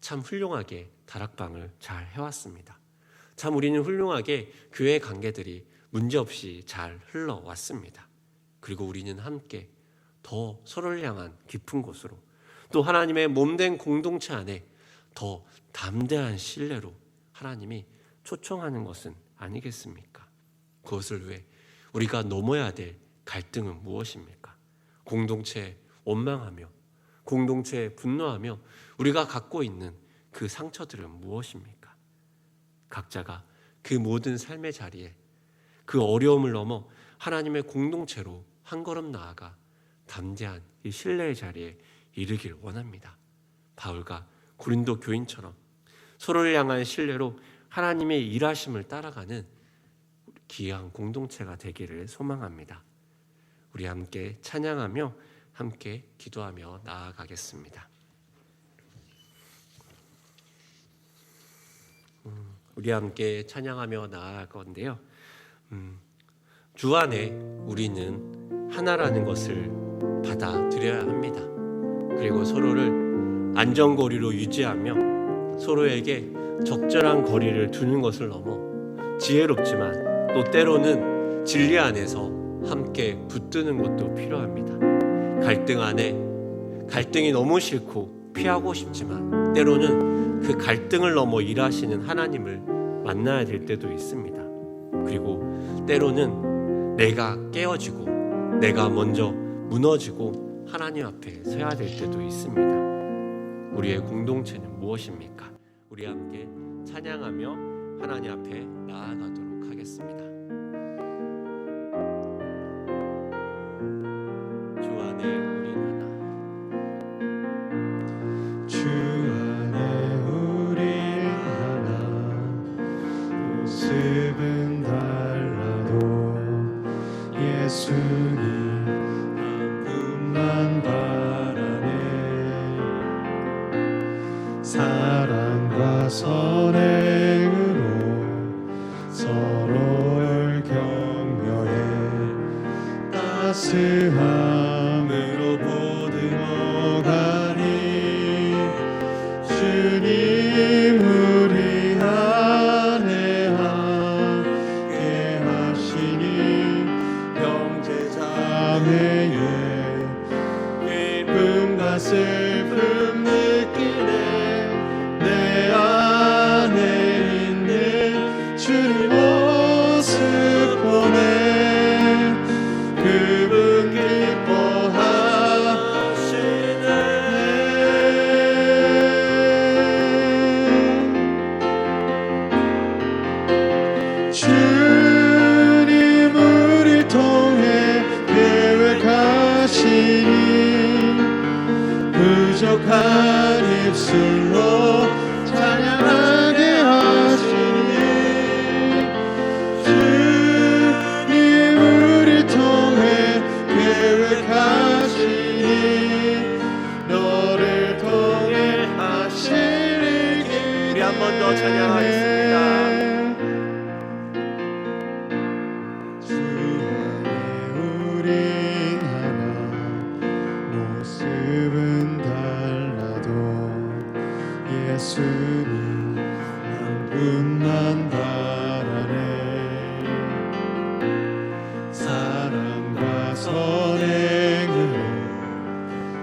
참 훌륭하게 다락방을 잘 해왔습니다. 참 우리는 훌륭하게 교회 관계들이 문제없이 잘 흘러왔습니다. 그리고 우리는 함께 더 서로를 향한 깊은 곳으로 또 하나님의 몸된 공동체 안에 더 담대한 신뢰로 하나님이 초청하는 것은 아니겠습니까? 그것을 위해 우리가 넘어야 될 갈등은 무엇입니까? 공동체에 원망하며 공동체에 분노하며 우리가 갖고 있는 그 상처들은 무엇입니까? 각자가 그 모든 삶의 자리에 그 어려움을 넘어 하나님의 공동체로 한 걸음 나아가 담대한 이 신뢰의 자리에 이르길 원합니다. 바울과 고린도 교인처럼 서로를 향한 신뢰로 하나님의 일하심을 따라가는 귀한 공동체가 되기를 소망합니다. 우리 함께 찬양하며 함께 기도하며 나아가겠습니다. 우리 함께 찬양하며 나아갈 건데요. 주 안에 우리는 하나라는 것을 받아들여야 합니다. 그리고 서로를 안전거리로 유지하며 서로에게 적절한 거리를 두는 것을 넘어 지혜롭지만 또 때로는 진리 안에서 함께 붙드는 것도 필요합니다. 갈등 안에 갈등이 너무 싫고 피하고 싶지만 때로는 그 갈등을 넘어 일하시는 하나님을 만나야 될 때도 있습니다. 그리고 때로는 내가 깨어지고 내가 먼저 무너지고 하나님 앞에 서야 될 때도 있습니다. 우리의 공동체는 무엇입니까? 우리 함께 찬양하며 하나님 앞에 나아가도록 하겠습니다. 주 안에 우린 하나. 주 안에 우린 하나. 모습은 달라도 예수님 한 분만 바라네. 사랑과 선행으로 서로를 격려해 따스함으로 보듬어가니 주님 우리 안에 함께 하시니 형제자매의 기쁨과 슬픔 느끼네. 내 안에 있는 주님 모습 보네. 그분 기뻐하시네. 주님 우리를 통해 계획하시니 부족한 입술로 찬양하게 하시니 주님 우리를 통해 계획하시니 너를 통해 하시니 우리 한 번 더 찬양하겠습니다. 주 안에 우린 하나. 모습은 달라도 예수님 한 분만 바라네. 사랑과 선행으로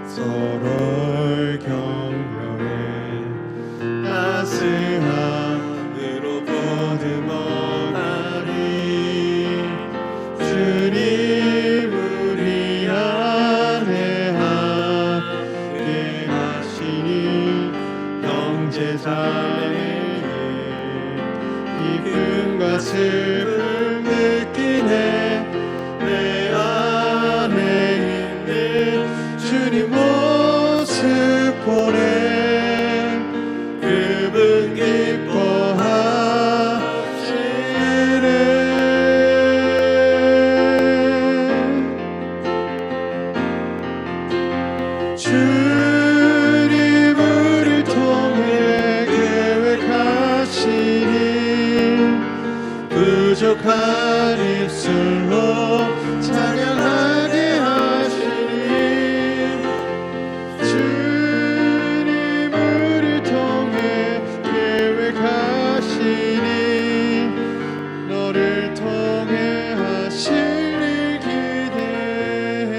서로를 격려해 따스함으로 보듬어가니 주님 우리 안에 함께 하시니 형제자매의 기쁨과 슬픔 느끼네. 내 안에 있는 주님 모습 보네. 그분 기뻐하시네. 주님 우리를 통해 계획하시니 부족한 입술로 찬양하게 하시니 주님 우리를 통해 계획하시니 너를 통해 하시니 기대해.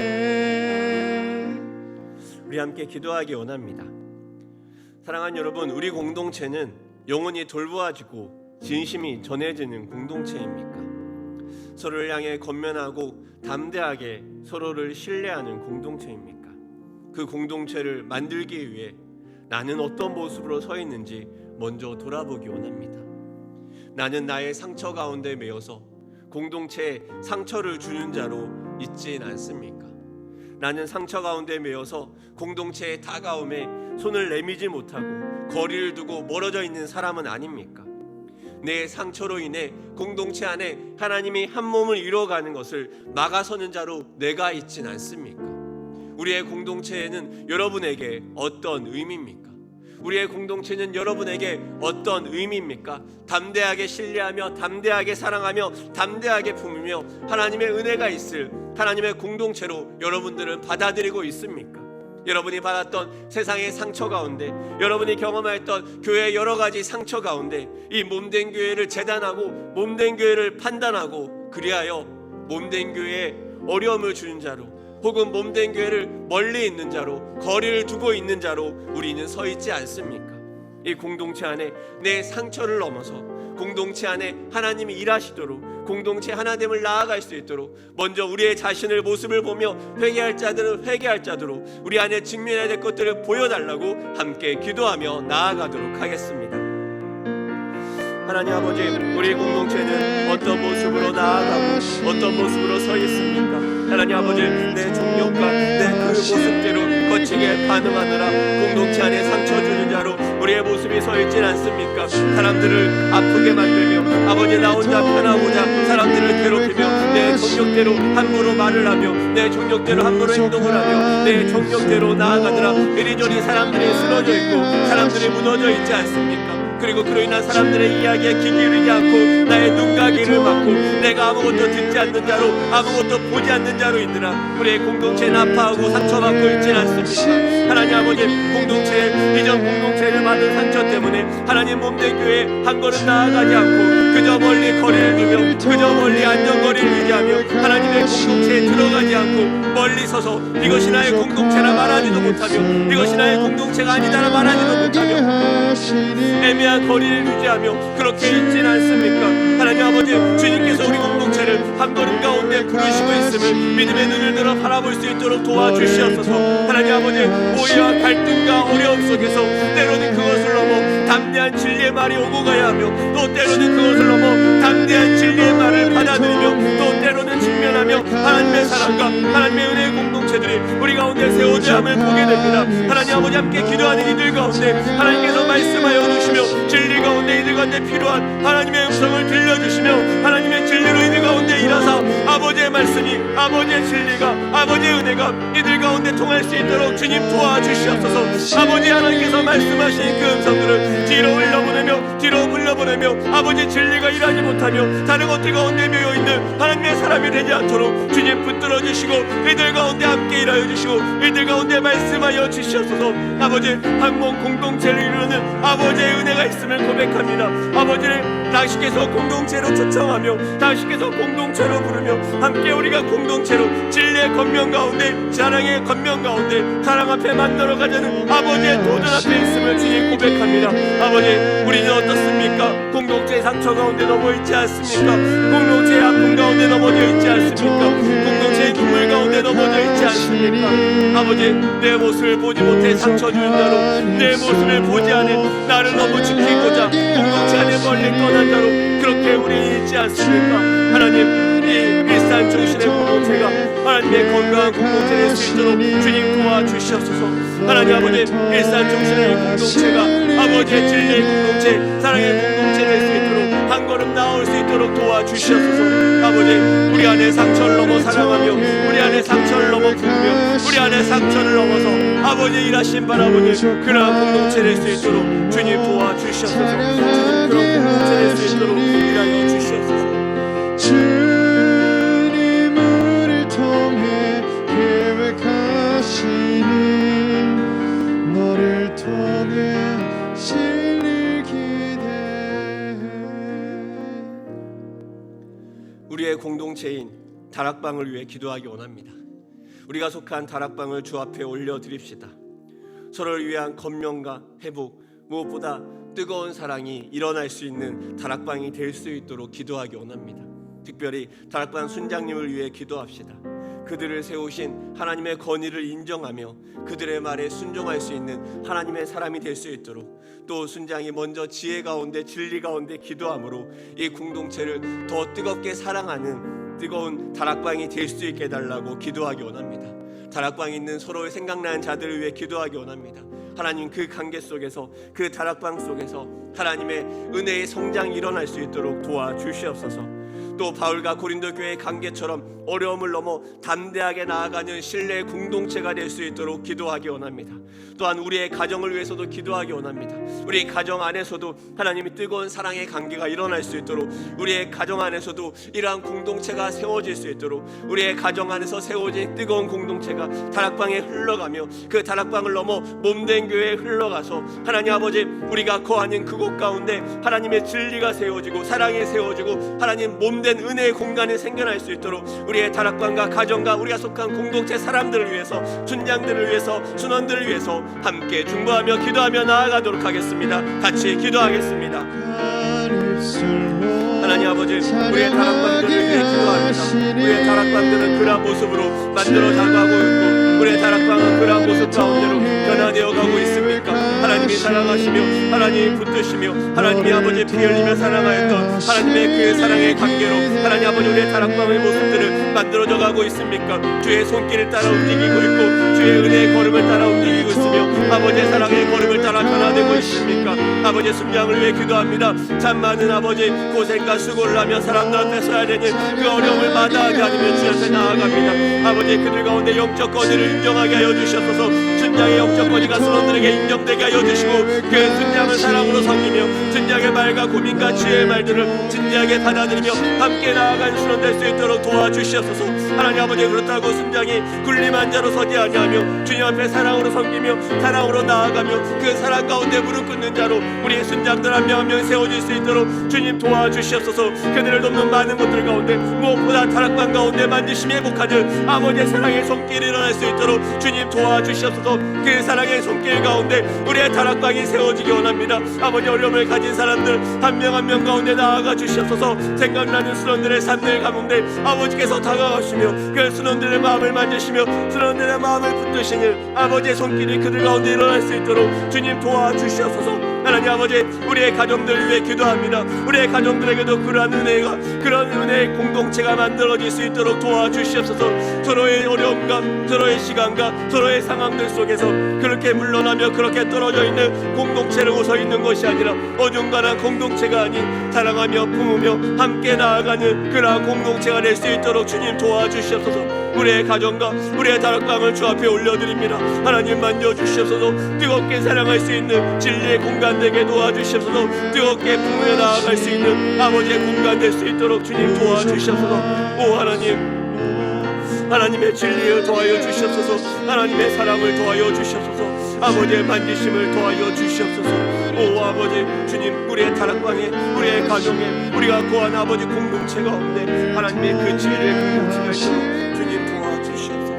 우리 함께 기도하기 원합니다. 사랑하는 여러분, 우리 공동체는 영혼이 돌보아지고 진심이 전해지는 공동체입니까? 서로를 향해 건면하고 담대하게 서로를 신뢰하는 공동체입니까? 그 공동체를 만들기 위해 나는 어떤 모습으로 서 있는지 먼저 돌아보기 원합니다. 나는 나의 상처 가운데 매여서 공동체에 상처를 주는 자로 있진 않습니까? 나는 상처 가운데 매여서 공동체의 다가옴에 손을 내미지 못하고 거리를 두고 멀어져 있는 사람은 아닙니까? 내 상처로 인해 공동체 안에 하나님이 한 몸을 이루어가는 것을 막아서는 자로 내가 있진 않습니까? 우리의 공동체에는 여러분에게 어떤 의미입니까? 우리의 공동체는 여러분에게 어떤 의미입니까? 담대하게 신뢰하며 담대하게 사랑하며 담대하게 품으며 하나님의 은혜가 있을 하나님의 공동체로 여러분들은 받아들이고 있습니까? 여러분이 받았던 세상의 상처 가운데, 여러분이 경험했던 교회의 여러 가지 상처 가운데 이 몸된 교회를 재단하고 몸된 교회를 판단하고 그리하여 몸된 교회에 어려움을 주는 자로 혹은 몸된 교회를 멀리 있는 자로 거리를 두고 있는 자로 우리는 서 있지 않습니까? 이 공동체 안에 내 상처를 넘어서 공동체 안에 하나님이 일하시도록 공동체 하나됨을 나아갈 수 있도록 먼저 우리의 자신을 모습을 보며 회개할 자들은 회개할 자도록 우리 안에 직면해야 될 것들을 보여달라고 함께 기도하며 나아가도록 하겠습니다. 하나님 아버지, 우리 공동체는 어떤 모습으로 나아가고 어떤 모습으로 서 있습니까? 하나님 아버지, 내 종력과 내 그 모습대로 거치게 반응하느라 공동체 안에 상처 주는 자로 우리의 모습이 서 있진 않습니까? 사람들을 아프게 만들며 아버지 나 혼자 편하고자 사람들을 괴롭히며 내 종력대로 함부로 말을 하며 내 종력대로 함부로 행동을 하며 내 종력대로 나아가느라 이리저리 사람들이 쓰러져 있고 사람들이 무너져 있지 않습니까? 그리고 그로 인한 사람들의 이야기에 귀 기울이지 않고 나의 눈과 귀를 막고 내가 아무것도 듣지 않는 자로 아무것도 보지 않는 자로 있느라 우리의 공동체는 아파하고 상처받고 있지는 않습니까? 하나님 아버지, 공동체 이전 공동체를 받은 상처 때문에 하나님 몸된 교회 한 걸음 나아가지 않고 그저 멀리 거리를 두며 그저 멀리 안전거리를 유지하며 하나님의 공동체에 들어가지 않고 멀리 서서 이것이 나의 공동체라 말하지도 못하며 이것이 나의 공동체가 아니다라 말하지도 못하며 애매한 거리를 유지하며 그렇게 있지는 않습니까? 하나님 아버지, 주님께서 우리 공동체를 한 걸음 가운데 부르시고 있음을 믿음의 눈을 들어 바라볼 수 있도록 도와주시옵소서. 하나님 아버지, 오해와 갈등과 어려움 속에서 때로는 그것을 넘어 담대한 진리의 말이 오고 가야 하며 또 때로는 그것을 넘어 담대한 진리의 말을 받아들이며 또 때로는 직면하며 하나님의 사랑과 하나님의 은혜의 공동체들이 우리 가운데 세워져야 함을 보게 됩니다. 하나님 아버지, 함께 기도하는 이들 가운데 하나님께서 말씀하여 주시며 진리 가운데 이들 가운데 필요한 하나님의 음성을 들려주시며 하나님의 진리로 이들 가운데 일하사 아버지의 말씀이 아버지의 진리가 아버지의 은혜가 이들 가운데 통할 수 있도록 주님 도와주시옵소서. 아버지, 하나님께서 말씀하신 그 음성들을 뒤로 흘려보내며 뒤로 물려보내며 아버지 진리가 일하지 못하며 다른 것들 가운데 매여있는 하나님의 사람이 되지 않도록 주님 붙들어 주시고 이들 가운데 함께 일하여 주시고 이들 가운데 말씀하여 주시옵소서. 아버지, 한 몸 공동체를 이루는 아버지의 은혜가 있음을 고백합니다. 아버지를 당신께서 공동체로 초청하며 당신께서 공동체로 부르며 함께 우리가 공동체로 진리의 권면 가운데 사랑의 권면 가운데 사랑 앞에 만나러 가자는 아버지의 도전 앞에 있음을 주님 고백합니다. 아버지, 우리는 어떻습니까? 공동체의 상처 가운데 넘어 있지 않습니까? 공동체의 아픔 가운데 넘어져 있지 않습니까? 공동체의 눈물 가운데 넘어져 있지 않습니까? 아버지, 내 모습을 보지 못해 상처 주는 자로 내 모습을 보지 않은 나를 너무 지키고자 공동체 안에 멀리 떠난 자로 그렇게 우리 있지 않습니까? 하나님, 이 일산 중심의 공동체가 하나님의 건강한 공동체 될 수 있도록 주님 도와주시옵소서. 하나님 아버지, 일산 중심의 공동체가 아버지의 진리의 공동체 사랑의 공동체 될 수 있도록 한 걸음 나올 수 있도록 도와주시옵소서. 아버지, 우리 안에 상처를 넘어 사랑하며 우리 안에 상처를 넘어 부르며 우리 안에 상처를 넘어서 아버지 일하신 바라보니 그러한 공동체 될 수 있도록 주님 도와주시옵소서. 주님, 그런 공동체 될 수 있도록 일하여 주시옵소서. 주님 우리를 통해 계획하시는 너를 통해 진리 기대해. 우리의 공동체인 다락방을 위해 기도하기 원합니다. 우리가 속한 다락방을 주 앞에 올려드립시다. 서로를 위한 권면과 회복, 무엇보다 뜨거운 사랑이 일어날 수 있는 다락방이 될 수 있도록 기도하기 원합니다. 특별히 다락방 순장님을 위해 기도합시다. 그들을 세우신 하나님의 권위를 인정하며 그들의 말에 순종할 수 있는 하나님의 사람이 될 수 있도록, 또 순장이 먼저 지혜 가운데 진리 가운데 기도함으로 이 공동체를 더 뜨겁게 사랑하는 뜨거운 다락방이 될 수 있게 해달라고 기도하기 원합니다. 다락방에 있는 서로의 생각나는 자들을 위해 기도하기 원합니다. 하나님, 그 관계 속에서, 그 다락방 속에서 하나님의 은혜의 성장이 일어날 수 있도록 도와주시옵소서. 또 바울과 고린도 교회의 관계처럼 어려움을 넘어 담대하게 나아가는 신뢰의 공동체가 될 수 있도록 기도하기 원합니다. 또한 우리의 가정을 위해서도 기도하기 원합니다. 우리 가정 안에서도 하나님이 뜨거운 사랑의 관계가 일어날 수 있도록, 우리의 가정 안에서도 이러한 공동체가 세워질 수 있도록, 우리의 가정 안에서 세워진 뜨거운 공동체가 다락방에 흘러가며 그 다락방을 넘어 몸된 교회에 흘러가서 하나님 아버지, 우리가 거하는 그곳 가운데 하나님의 진리가 세워지고 사랑이 세워지고 하나님 몸된 은혜의 공간이 생겨날 수 있도록 우리의 다락방과 가정과 우리가 속한 공동체 사람들을 위해서, 순장들을 위해서, 순원들을 위해서 함께 중보하며 기도하며 나아가도록 하겠습니다. 같이 기도하겠습니다. 하나님 아버지, 우리의 다락방들을 위해 기도합니다. 우리의 다락방들은 그러한 모습으로 만들어 나가고 있고 우리의 다락방은 그러한 모습 가운데로 변화되어 가고 있습니까? 하나님이 사랑하시며 하나님이 붙드시며 하나님이 아버지 피 흘리며 사랑하였던 하나님의 그 사랑의 관계로 하나님 아버지 우리의 다락방의 모습들을 만들어져 가고 있습니까? 주의 손길을 따라 움직이고 있고 주의 은혜의 걸음을 따라 움직이고 있으며 아버지의 사랑의 걸음을 따라 변화되고 있습니까? 아버지 순장을 위해 기도합니다. 참 많은 아버지 고생과 수고를 하며 사람들 앞에 서야 되는 그 어려움을 마다하게 하며 주 앞에 나아갑니다. 아버지, 그들 가운데 영적 권위를 인정하게 하여 주셔서 순장의 영적 권위가 순원들에게 인정되게 하여 주시고 그 순장을 사랑으로 섬기며 순장의 말과 고민과 지혜의 말들을 진지하게 받아들이며 함께 나아가는 순원 될 수 있도록 도와주시옵소서. 하나님 아버지, 그렇다고 순장이 군림한 자로 서지 아니하며 주님 앞에 사랑으로 섬기며 사랑으로 나아가며 그 사랑 가운데 무릎 꿇는 자로 우리 순장들 한 명 한 명 세워질 수 있도록 주님 도와주시옵소서. 그들을 돕는 많은 것들 가운데 무엇보다 다락방 가운데 만지심이 회복하는 아버지의 사랑의 손길이 일어날 수 있도록 주님 도와주시옵소서. 그 사랑의 손길 가운데 우리의 다락방이 세워지기 원합니다. 아버지, 어려움을 가진 사람들 한 명 한 명 가운데 나아가 주시옵소서. 생각나는 순원들의 삶들 가운데 아버지께서 다가가시며 그 순원들의 마음을 만지시며 순원들의 마음을 붙드시는 아버지의 손길이 그들 가운데 일어날 수 있도록 주님 도와주시옵소서. 하나님 아버지, 우리의 가정들을 위해 기도합니다. 우리의 가정들에게도 그러한 은혜가, 그런 은혜의 공동체가 만들어질 수 있도록 도와주시옵소서. 서로의 어려움과 서로의 시간과 서로의 상황들 속에서 그렇게 물러나며 그렇게 떨어져 있는 공동체를 웃어 있는 것이 아니라 어중간한 공동체가 아닌 사랑하며 품으며 함께 나아가는 그러한 공동체가 될 수 있도록 주님 도와주시옵소서. 우리의 가정과 우리의 다락방을 주 앞에 올려드립니다. 하나님, 만져주시옵소서. 뜨겁게 사랑할 수 있는 진리의 공간 되게 도와주시옵소서. 뜨겁게 품으며 나아갈 수 있는 아버지의 공간 될 수 있도록 주님 도와주시옵소서. 오 하나님, 하나님의 진리를 더하여 주시옵소서. 하나님의 사랑을 더하여 주시옵소서. 아버지의 만지심을 더하여 주시옵소서. 오 아버지, 주님, 우리의 다락방에 우리의 가정에 우리가 거한 아버지 공동체 가운데 하나님의 그 진리의 공동체가 있도록 주님 도와주시옵소서.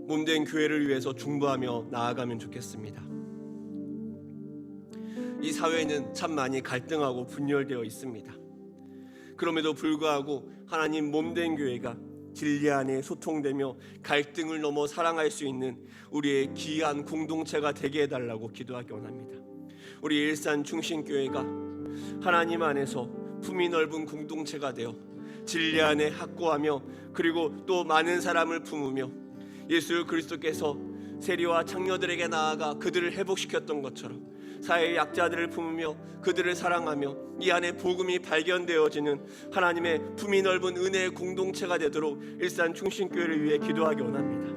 몸된 교회를 위해서 중보하며 나아가면 좋겠습니다. 이 사회는 참 많이 갈등하고 분열되어 있습니다. 그럼에도 불구하고 하나님, 몸된 교회가 진리 안에 소통되며 갈등을 넘어 사랑할 수 있는 우리의 귀한 공동체가 되게 해달라고 기도하기 원합니다. 우리 일산 충신교회가 하나님 안에서 품이 넓은 공동체가 되어 진리 안에 확고하며 그리고 또 많은 사람을 품으며 예수 그리스도께서 세리와 창녀들에게 나아가 그들을 회복시켰던 것처럼 사회의 약자들을 품으며 그들을 사랑하며 이 안에 복음이 발견되어지는 하나님의 품이 넓은 은혜의 공동체가 되도록 일산 충신교회를 위해 기도하기 원합니다.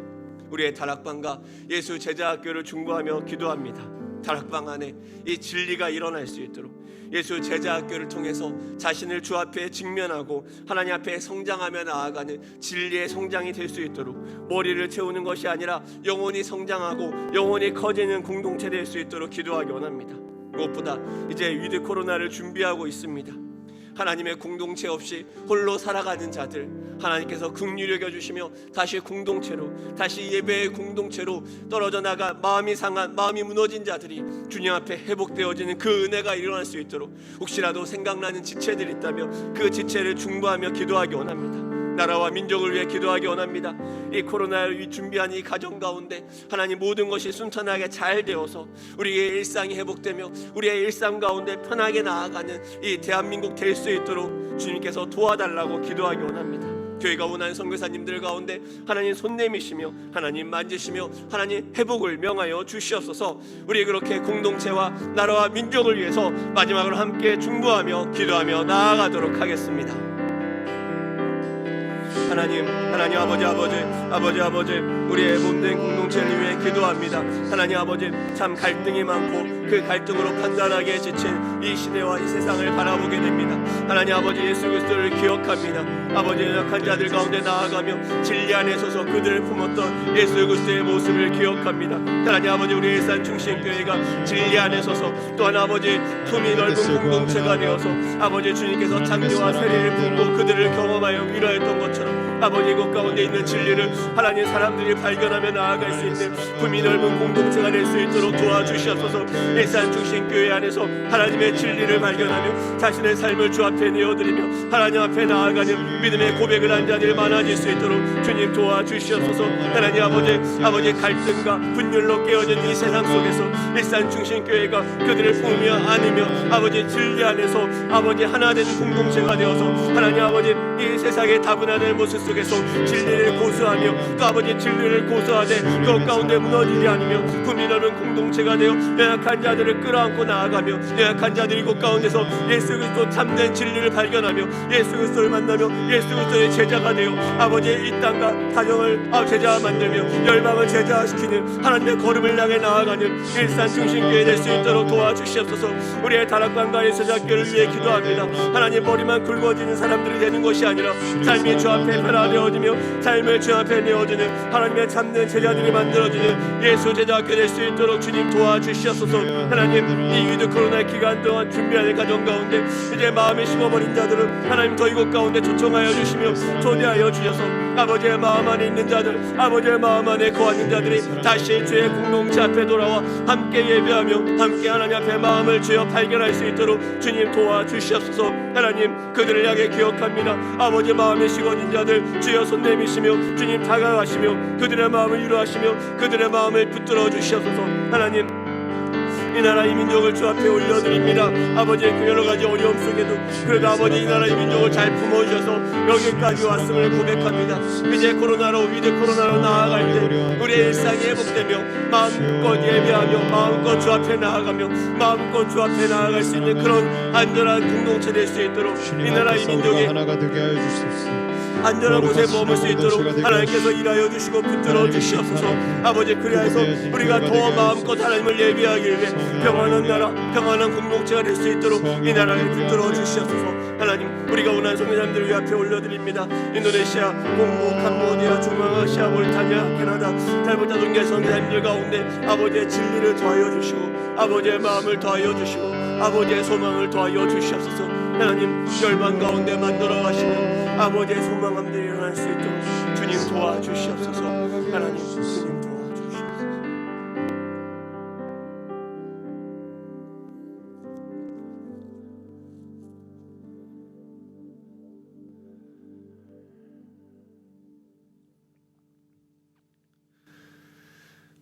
우리의 다락방과 예수 제자학교를 중보하며 기도합니다. 다락방 안에 이 진리가 일어날 수 있도록 예수 제자학교를 통해서 자신을 주 앞에 직면하고 하나님 앞에 성장하며 나아가는 진리의 성장이 될 수 있도록 머리를 채우는 것이 아니라 영혼이 성장하고 영혼이 커지는 공동체 될 수 있도록 기도하기 원합니다. 무엇보다 이제 위드 코로나를 준비하고 있습니다. 하나님의 공동체 없이 홀로 살아가는 자들 하나님께서 긍휼히 여겨주시며 다시 공동체로, 다시 예배의 공동체로 떨어져 나가 마음이 상한, 마음이 무너진 자들이 주님 앞에 회복되어지는 그 은혜가 일어날 수 있도록 혹시라도 생각나는 지체들이 있다면 그 지체를 중보하며 기도하기 원합니다. 나라와 민족을 위해 기도하기 원합니다. 이 코로나를 준비한 이 가정 가운데 하나님 모든 것이 순탄하게 잘 되어서 우리의 일상이 회복되며 우리의 일상 가운데 편하게 나아가는 이 대한민국 될 수 있도록 주님께서 도와달라고 기도하기 원합니다. 교회가 원하는 선교사님들 가운데 하나님 손 내미시며 하나님 만지시며 하나님 회복을 명하여 주시옵소서. 우리 그렇게 공동체와 나라와 민족을 위해서 마지막으로 함께 중보하며 기도하며 나아가도록 하겠습니다. 하나님 아버지 우리의 몸된 공동체를 위해 기도합니다. 하나님 아버지 참 갈등이 많고 그 갈등으로 판단하기에 지친 이 시대와 이 세상을 바라보게 됩니다. 하나님 아버지 예수 그리스도를 기억합니다. 아버지 연약한 자들 가운데 나아가며 진리 안에 서서 그들을 품었던 예수 그리스도의 모습을 기억합니다. 하나님 아버지 우리 일산 중심교회가 진리 안에 서서 또한 아버지 품이 넓은 공동체가 되어서 아버지 주님께서 장미와 세례를 붓고 그들을 경험하여 위로했던 것처럼 아버지 이곳 가운데 있는 진리를 하나님 사람들이 발견하며 나아갈 수 있는 품이 넓은 공동체가 될 수 있도록 도와주시옵소서. 일산 중심교회 안에서 하나님의 진리를 발견하며 자신의 삶을 주 앞에 내어드리며 하나님 앞에 나아가는 믿음의 고백을 한 자들이 많아질 수 있도록 주님 도와주시옵소서. 하나님 아버지 갈등과 분열로 깨어진 이 세상 속에서 일산 중심교회가 그들을 품으며 안으며 아버지 진리 안에서 아버지 하나 되는 공동체가 되어서 하나님 아버지 이 세상의 다분한 모습 속에서 진리를 고수하며 또 아버지 진리를 고수하되 그 가운데 무너지지 않으며 품이 넓은 공동체가 되어 연약한 자들을 끌어안고 나아가며 연약한 자들이 그 가운데서 예수 그리스도 참된 진리를 발견하며 예수 그리스도를 만나며 예수 그리스도의 제자가 되어 아버지의 이 땅과 가정을 제자 만들며 열방을 제자시키는 하나님의 걸음을 향해 나아가는 일산 중심교회 될 수 있도록 도와주시옵소서. 우리의 다락방과 예수자교를 위해 기도합니다. 하나님 머리만 굵어지는 사람들이 되는 것이 아니라 삶이 주 앞에 변화되어지며 삶을 주 앞에 내어주는 하나님의 참된 제자들이 만들어지는 예수 제자학교 될 수 있도록 주님 도와주시옵소서. 하나님 이 위드 코로나 기간 동안 준비하는 가정 가운데 이제 마음이 식어버린 자들은 하나님 더 이곳 가운데 초청하여 주시며 초대하여 주셔서 아버지의 마음 안에 있는 자들 아버지의 마음 안에 거하는 자들이 다시 주의 공동체 앞에 돌아와 함께 예배하며 함께 하나님 앞에 마음을 주여 발견할 수 있도록 주님 도와주시옵소서. 하나님 그들을 향해 기억합니다. 아버지 마음에 식어진 자들 주여 손 내미시며 주님 다가가시며 그들의 마음을 위로하시며 그들의 마음을 붙들어 주시옵소서. 하나님 이 나라 이 민족을 주 앞에 올려드립니다. 아버지의 그 여러 가지 어려움 속에도 그래도 아버지 이 나라 이 민족을 잘 품어주셔서 여기까지 왔음을 고백합니다. 이제 코로나로 위드 코로나로 나아갈 때 우리의 일상이 회복되며 마음껏 예배하며 마음껏 주 앞에 나아가며 마음껏 주 앞에 나아갈 수 있는 그런 안전한 공동체 될 수 있도록 이 나라 이 민족이 하나가 되게 하여 주시옵소서. 안전한 곳에 머물 수 있도록 하나님께서 일하여 주시고 붙들어 주시옵소서. 아버지 그리하여서 우리가 더 마음껏 하나님을 예배하기 위해 평안한 나라 평안한 공동체가 될 수 있도록 이 나라를 붙들어 주시옵소서. 하나님 우리가 원하는 성도님들 위 앞에 올려드립니다. 인도네시아, 공고, 캄보디아, 중앙아시아, 몰타니아, 캐나다 달보다 동계 성도님들 가운데 아버지의 진리를 더하여 주시고 아버지의 마음을 더하여 주시고 아버지의 소망을 더하여 주시옵소서. 하나님 열방 가운데 만들어 가시는 아버지의 소망함들이 일어날 수 있도록 주님 도와주시옵소서. 하나님 주님 도와주시옵소서.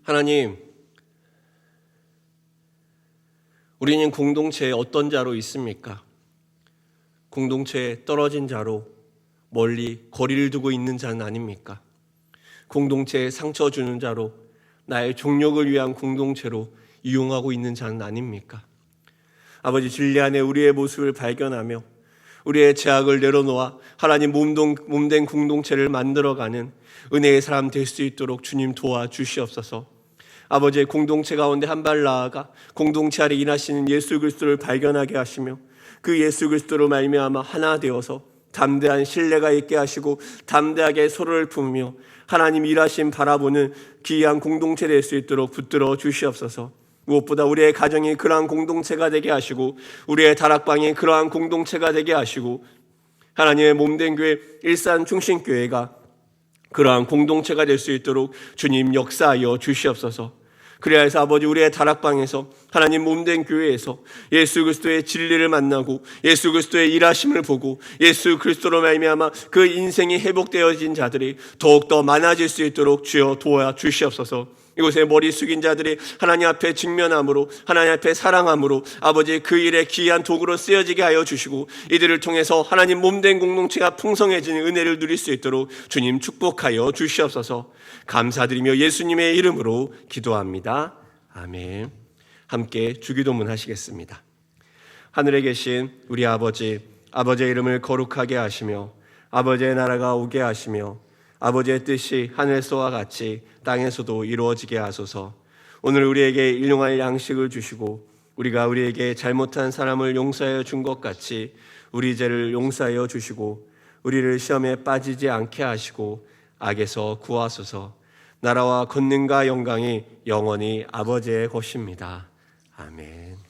하나님 우리는 공동체에 어떤 자로 있습니까? 공동체에 떨어진 자로 멀리 거리를 두고 있는 자는 아닙니까? 공동체에 상처 주는 자로 나의 종력을 위한 공동체로 이용하고 있는 자는 아닙니까? 아버지 진리 안에 우리의 모습을 발견하며 우리의 죄악을 내려놓아 하나님 몸된 공동체를 만들어가는 은혜의 사람 될 수 있도록 주님 도와주시옵소서. 아버지의 공동체 가운데 한 발 나아가 공동체 아래 일하시는 예수 그리스도를 발견하게 하시며 그 예수 그리스도로 말미암아 하나 되어서 담대한 신뢰가 있게 하시고 담대하게 서로를 품으며 하나님 일하심 바라보는 귀한 공동체 될 수 있도록 붙들어 주시옵소서. 무엇보다 우리의 가정이 그러한 공동체가 되게 하시고 우리의 다락방이 그러한 공동체가 되게 하시고 하나님의 몸된 교회 일산중심교회가 그러한 공동체가 될 수 있도록 주님 역사하여 주시옵소서. 그래야 해서 아버지 우리의 다락방에서 하나님 몸된 교회에서 예수 그리스도의 진리를 만나고 예수 그리스도의 일하심을 보고 예수 그리스도로 말미암아 그 인생이 회복되어진 자들이 더욱더 많아질 수 있도록 주여 도와주시옵소서. 이곳에 머리 숙인 자들이 하나님 앞에 직면함으로 하나님 앞에 사랑함으로 아버지 그 일에 귀한 도구로 쓰여지게 하여 주시고 이들을 통해서 하나님 몸된 공동체가 풍성해지는 은혜를 누릴 수 있도록 주님 축복하여 주시옵소서. 감사드리며 예수님의 이름으로 기도합니다. 아멘. 함께 주기도문 하시겠습니다. 하늘에 계신 우리 아버지의 이름을 거룩하게 하시며 아버지의 나라가 오게 하시며 아버지의 뜻이 하늘에서와 같이 땅에서도 이루어지게 하소서. 오늘 우리에게 일용할 양식을 주시고 우리가 우리에게 잘못한 사람을 용서하여 준 것 같이 우리 죄를 용서하여 주시고 우리를 시험에 빠지지 않게 하시고 악에서 구하소서. 나라와 권능과 영광이 영원히 아버지의 것입니다. 아멘.